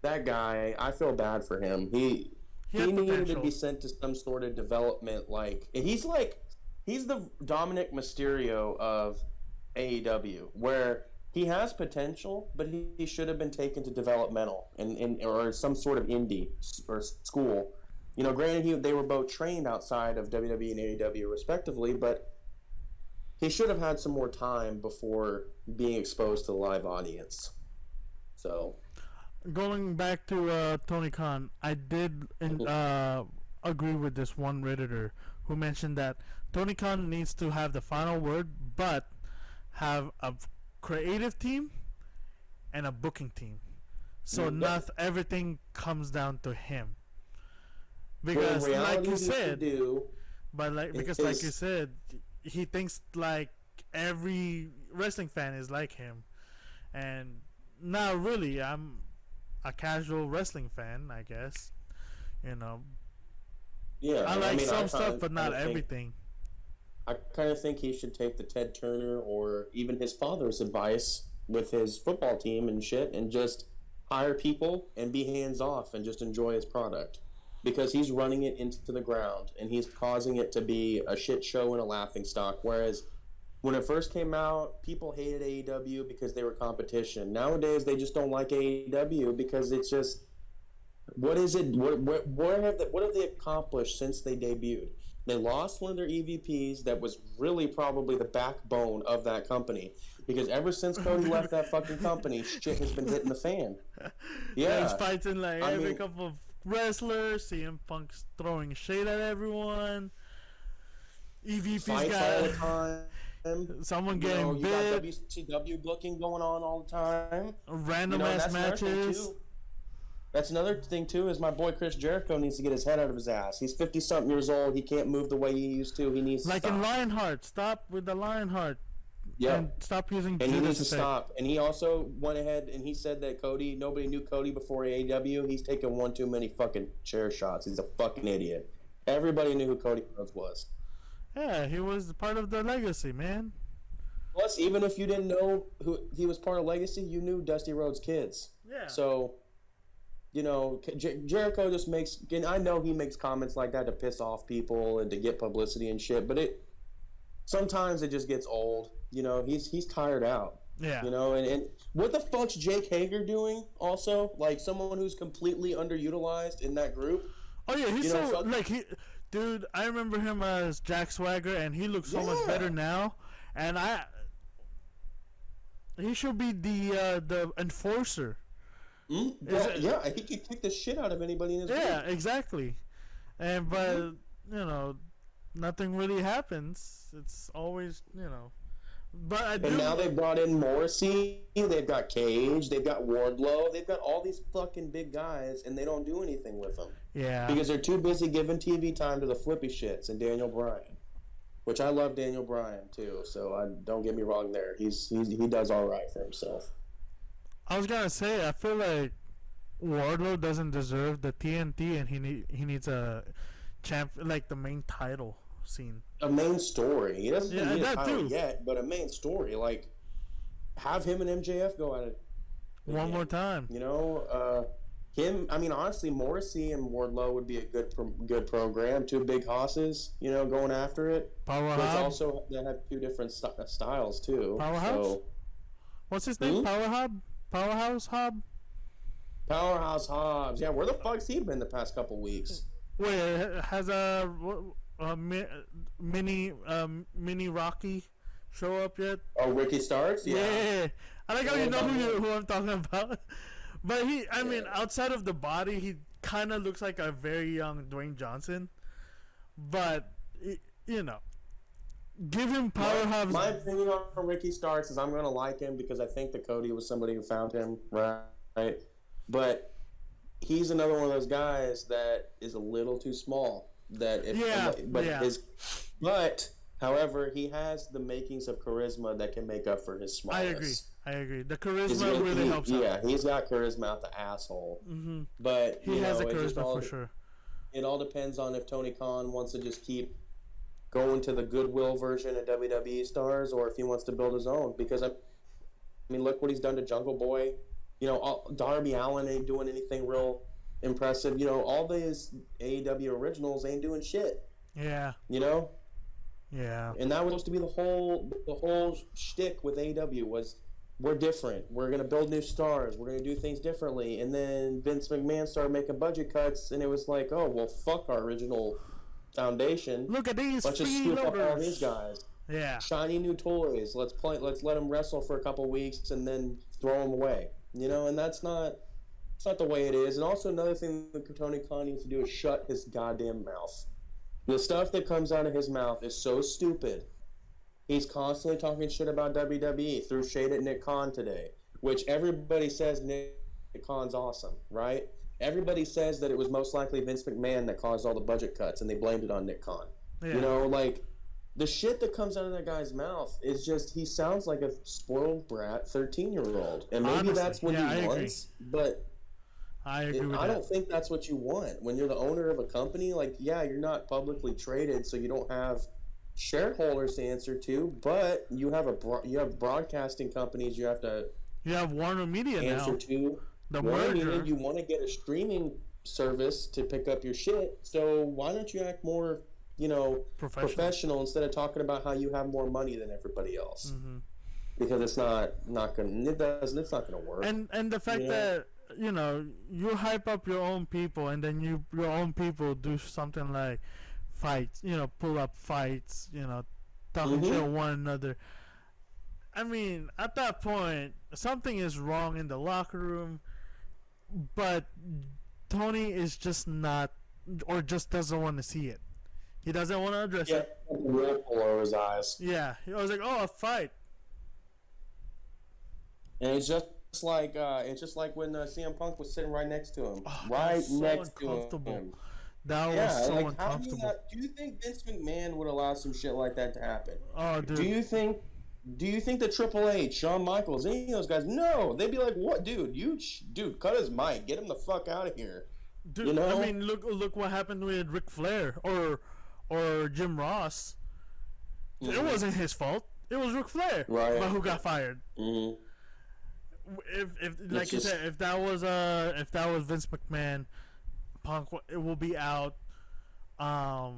That guy, I feel bad for him. He needed to be sent to some sort of development. He's the Dominic Mysterio of AEW, where he has potential, but he should have been taken to developmental or some sort of indie or school. You know, granted, they were both trained outside of WWE and AEW respectively, but he should have had some more time before being exposed to the live audience. So,
going back to Tony Khan, I did agree with this one Redditor who mentioned that Tony Khan needs to have the final word, but have a creative team and a booking team, so not everything comes down to him. Because, like you said, like you said, he thinks like every wrestling fan is like him, and not really. I'm a casual wrestling fan, I guess. You know.
Yeah,
I like some stuff, but not everything.
I kind of think he should take the Ted Turner or even his father's advice with his football team and shit, and just hire people and be hands off and just enjoy his product, because he's running it into the ground and he's causing it to be a shit show and a laughingstock. Whereas when it first came out, people hated AEW because they were competition. Nowadays, they just don't like AEW because it's just, what is it? What have they accomplished since they debuted? They lost one of their EVPs that was really probably the backbone of that company, because ever since Cody left that fucking company, shit has been hitting the fan. Yeah,
he's fighting like every couple of wrestlers. CM Punk's throwing shade at everyone. EVP's
fights all the time.
Someone getting bit.
You got WCW booking going on all the time.
Random ass matches.
That's another thing too. Is my boy Chris Jericho needs to get his head out of his ass. He's 50-something years old. He can't move the way he used to. He needs to stop.
In Lionheart. Stop with the Lionheart.
Yeah.
And stop using.
And he needs to stop. And he also went ahead and he said that nobody knew Cody before AEW. He's taken one too many fucking chair shots. He's a fucking idiot. Everybody knew who Cody Rhodes was.
Yeah, he was part of the legacy, man.
Plus, even if you didn't know who he was part of Legacy, you knew Dusty Rhodes' kids.
Yeah.
So, you know, Jericho just makes, and I know he makes comments like that to piss off people and to get publicity and shit, but sometimes it just gets old. You know, he's tired out.
Yeah.
You know, and what the fuck's Jake Hager doing also? Like, someone who's completely underutilized in that group.
Oh, yeah, he's dude, I remember him as Jack Swagger, and he looks so much better now. And he should be the enforcer.
Yeah, he could kick the shit out of anybody in his group.
Yeah, exactly. But you know, nothing really happens. It's always, you know. And
now they've brought in Morrissey, they've got Cage, they've got Wardlow, they've got all these fucking big guys, and they don't do anything with them.
Yeah.
Because they're too busy giving TV time to the flippy shits and Daniel Bryan. Which I love Daniel Bryan too, so don't get me wrong there. He does all right for himself.
I was gonna say, I feel like Wardlow doesn't deserve the TNT, and he needs a champ, like the main title scene.
A main story. He doesn't need a title
too.
yet, but a main story. Like, have him and MJF go at it
one more time.
You know, honestly, Morrissey and Wardlow would be a good program. Two big hosses, you know, going after it.
Powerhouse.
Also, they have two different styles too.
Powerhouse.
So,
what's his name? Powerhouse Hobb.
Powerhouse Hobbs. Yeah, where the fuck's he been the past couple weeks?
Wait, has mini Rocky show up yet?
Oh, Ricky Starks?
Yeah. I like how you know who I'm talking about. But outside of the body, he kind of looks like a very young Dwayne Johnson. But, you know, give him Powerhouse.
My opinion on Ricky Starks is I'm going to like him because I think that Cody was somebody who found him, right? But he's another one of those guys that is a little too small. However, he has the makings of charisma that can make up for his smallness.
I agree. The charisma really helps out.
Yeah, he's got charisma out the asshole.
Mm-hmm.
But
he has the charisma for sure.
It all depends on if Tony Khan wants to just keep go into the Goodwill version of WWE stars, or if he wants to build his own. Because I mean, look what he's done to Jungle Boy. You know, Darby Allin ain't doing anything real impressive. You know, all these AEW originals ain't doing shit.
Yeah.
You know.
Yeah.
And that was supposed to be the whole shtick with AEW was, we're different. We're gonna build new stars. We're gonna do things differently. And then Vince McMahon started making budget cuts, and it was like, oh well, fuck our original foundation.
Look at these
Let's just scoop up all these guys.
Yeah.
Shiny new toys. Let's let them wrestle for a couple weeks and then throw them away. You know, and that's not the way it is. And also another thing that Tony Khan needs to do is shut his goddamn mouth. The stuff that comes out of his mouth is so stupid. He's constantly talking shit about WWE, threw shade at Nick Khan today, which everybody says Nick Khan's awesome, right? Everybody says that it was most likely Vince McMahon that caused all the budget cuts, and they blamed it on Nick Khan. Yeah. You know, like, the shit that comes out of that guy's mouth is just, he sounds like a spoiled brat 13-year-old. And maybe
honestly,
that's what he wants, but
I agree with that.
I don't think that's what you want. When you're the owner of a company, like, yeah, you're not publicly traded, so you don't have shareholders to answer to, but you have broadcasting companies you have
Warner Media
answer
now.
To.
The
Warner
merger.
Media, you want to get a streaming service to pick up your shit, so why don't you act more, you know, professional instead of talking about how you have more money than everybody else? Mm-hmm. Because it's not gonna work.
And the fact that, you know, you hype up your own people, and then your own people do something like fights, you know, pull up fights, you know, talking to one another. I mean, at that point, something is wrong in the locker room, but Tony is just not, or just doesn't want to see it. He doesn't want to address it.
Yeah, pull over his eyes.
Yeah, he was like, "Oh, a fight,"
and it's just like when CM Punk was sitting right next to him, next to him.
That was so uncomfortable.
Do you think Vince McMahon would allow some shit like that to happen?
Oh, dude.
Do you think that Triple H, Shawn Michaels, any of those guys? No, they'd be like, "What, dude? Dude, cut his mic, get him the fuck out of here."
Dude,
you know?
I mean, look what happened with Ric Flair or Jim Ross. Mm-hmm. It wasn't his fault. It was Ric Flair,
right?
But who got fired?
Mm-hmm.
If like you said, if that was Vince McMahon, Punk, it will be out. Yeah,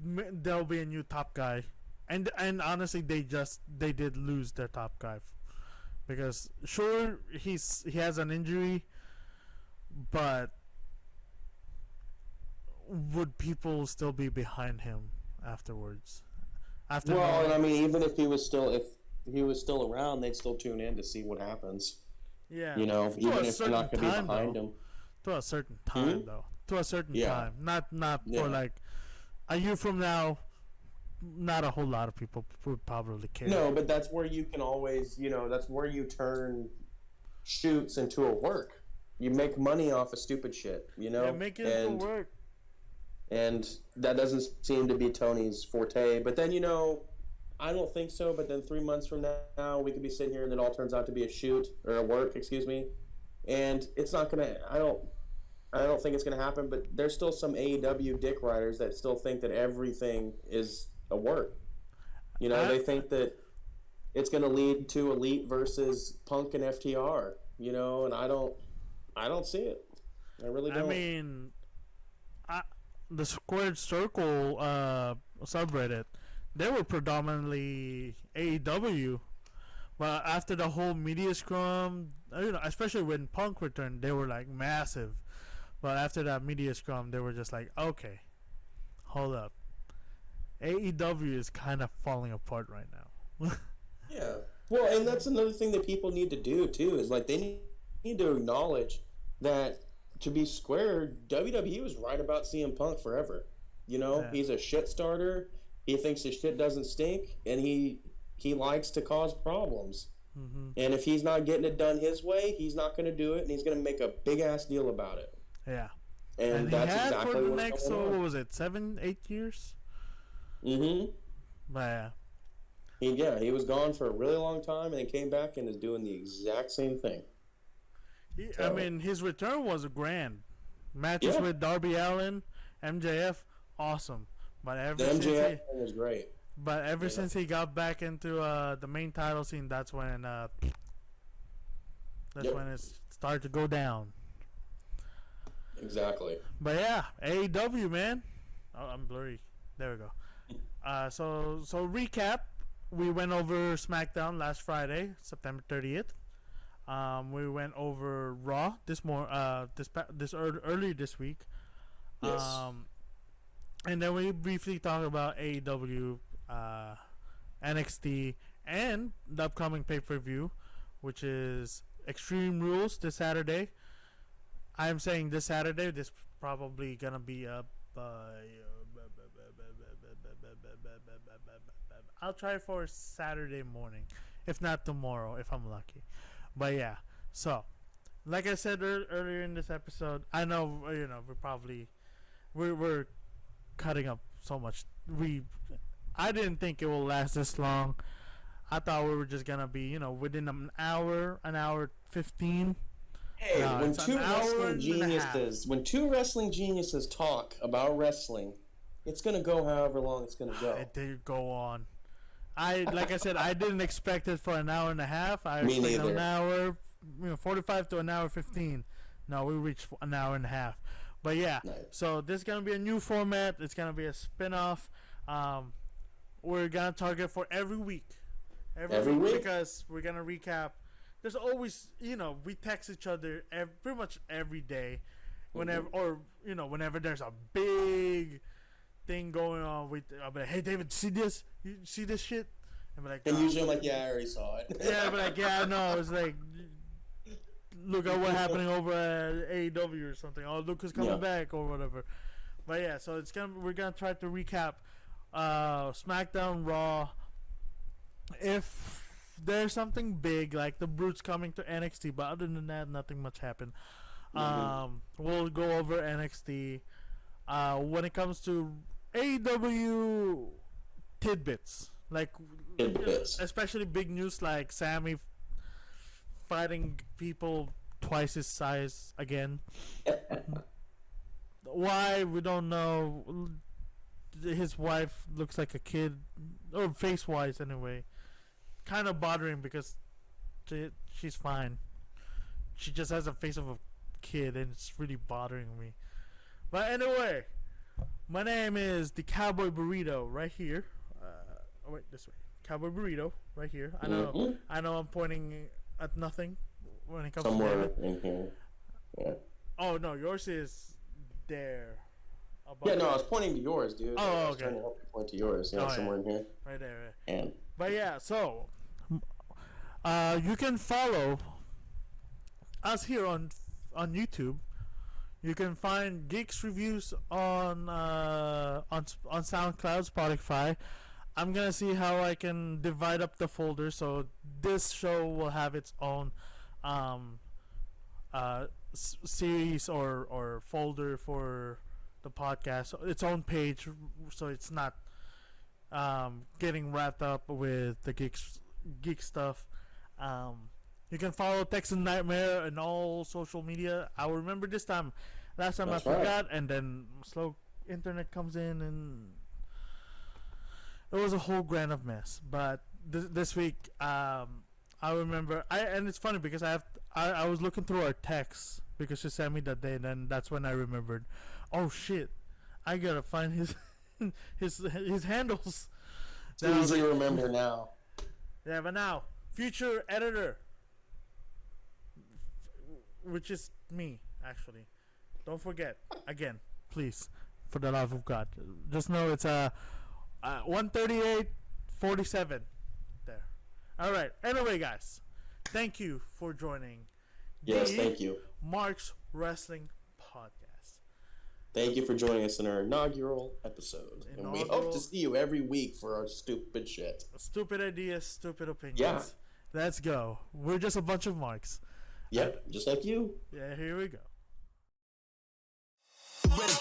there'll be a new top guy, and honestly, they did lose their top guy, because sure he has an injury, but would people still be behind him afterwards?
Well, and I mean, even if he was still around, they'd still tune in to see what happens.
Yeah,
you know, even if they're not going to be behind him.
To a certain time, though. To a certain time, not for like a year from now. Not a whole lot of people would probably care.
No, but that's where you can always, you know, that's where you turn shoots into a work. You make money off of stupid shit, you know.
Yeah, make it into work.
And that doesn't seem to be Tony's forte. But then, you know, I don't think so. But then 3 months from now, we could be sitting here and it all turns out to be a shoot or a work, excuse me. And it's not gonna. I don't think it's gonna happen. But there's still some AEW dick riders that still think that everything is a work. You know, they think that it's gonna lead to Elite versus Punk and FTR. You know, and I don't see it. I really don't.
I mean, the Squared Circle subreddit, they were predominantly AEW, but after the whole media scrum, you know, especially when Punk returned, they were like massive. But after that media scrum, they were just like, okay, hold up, AEW is kind of falling apart right now.
Yeah, well, and that's another thing that people need to do too, is like they need to acknowledge that, to be square, WWE was right about CM Punk forever. You know, he's a shit starter. He thinks his shit doesn't stink, and he likes to cause problems. Mm-hmm. And if he's not getting it done his way, he's not going to do it, and he's going to make a big ass deal about it.
Yeah,
and that's exactly
for the next. So what was it, 7-8 years?
Mm-hmm.
But
he was gone for a really long time, and then came back and is doing the exact same thing.
I mean, his return was grand. Matches with Darby Allin, MJF, awesome. But
The MJF thing was great.
But ever since he got back into the main title scene, that's when it started to go down.
Exactly.
But yeah, AEW, man. Oh, I'm blurry. There we go. So recap. We went over SmackDown last Friday, September 30th. We went over Raw early this week.
Yes.
And then we briefly talked about AEW, NXT, and the upcoming pay-per-view, which is Extreme Rules this Saturday. I'm saying this Saturday. This probably gonna be up. I'll try for Saturday morning, if not tomorrow, if I'm lucky. But yeah, so like I said earlier in this episode, I know we're cutting up so much. I didn't think it will last this long. I thought we were just gonna be within an hour 15.
Hey, when two wrestling geniuses talk about wrestling, it's gonna go however long it's gonna go.
It did go on. Like I said, I didn't expect it for an hour and a half. I
Me
expected
neither.
an hour, 45 to an hour 15. No, we reached an hour and a half. But yeah,
Nice.
So this is gonna be a new format. It's gonna be a spin-off. We're gonna target for every week. Every week because we're gonna recap. There's always, we text each other pretty much every day, whenever there's a big thing going on. I'll be like, hey David, see this? You see this shit? And be like,
And usually I'm like, yeah, I already saw it.
yeah, but like, yeah, no, it's like, look at what's happening over at AEW or something. Oh, Luca's coming back or whatever. But yeah, so we're gonna try to recap SmackDown, Raw. If there's something big like the Brutes coming to NXT, but other than that, nothing much happened. We'll go over NXT. When it comes to AEW tidbits, especially big news like Sammy fighting people twice his size again. Why, we don't know. His wife looks like a kid, or face wise anyway. Kind of bothering because she's fine. She just has a face of a kid, and it's really bothering me. But anyway, my name is the Cowboy Burrito right here. Wait, this way. Cowboy Burrito right here. I know I'm pointing at nothing when it comes
somewhere
to
in here. Yeah.
Oh no, yours is there.
Yeah, no, I was pointing to yours, dude.
Oh,
I was
okay.
trying to help you point to yours. Yeah, somewhere in here.
Right there.
And
but yeah, so you can follow us here on YouTube. You can find Geeks Reviews on SoundCloud, Spotify. I'm gonna see how I can divide up the folder so this show will have its own series or folder for the podcast, its own page, so it's not getting wrapped up with the geek stuff. You can follow Texan Nightmare and all social media. I remember this time. Last time I forgot, and then slow internet comes in, and it was a whole grand of mess. But this week, I remember. And it's funny because I was looking through our texts because she sent me that day, and then that's when I remembered. Oh shit! I gotta find his his handles.
it's easy to remember now.
Yeah, but now future editor, which is me actually. Don't forget again, please, for the love of God. Just know it's 138.47 there. All right. Anyway, guys, thank you for joining.
Yes, thank you.
Mark's Wrestling Podcast.
Thank you for joining us in our inaugural episode. And we hope to see you every week for our stupid shit.
Stupid ideas, stupid opinions.
Yeah.
Let's go. We're just a bunch of Marks.
Yep, just like you.
Yeah, here we go.
Ready.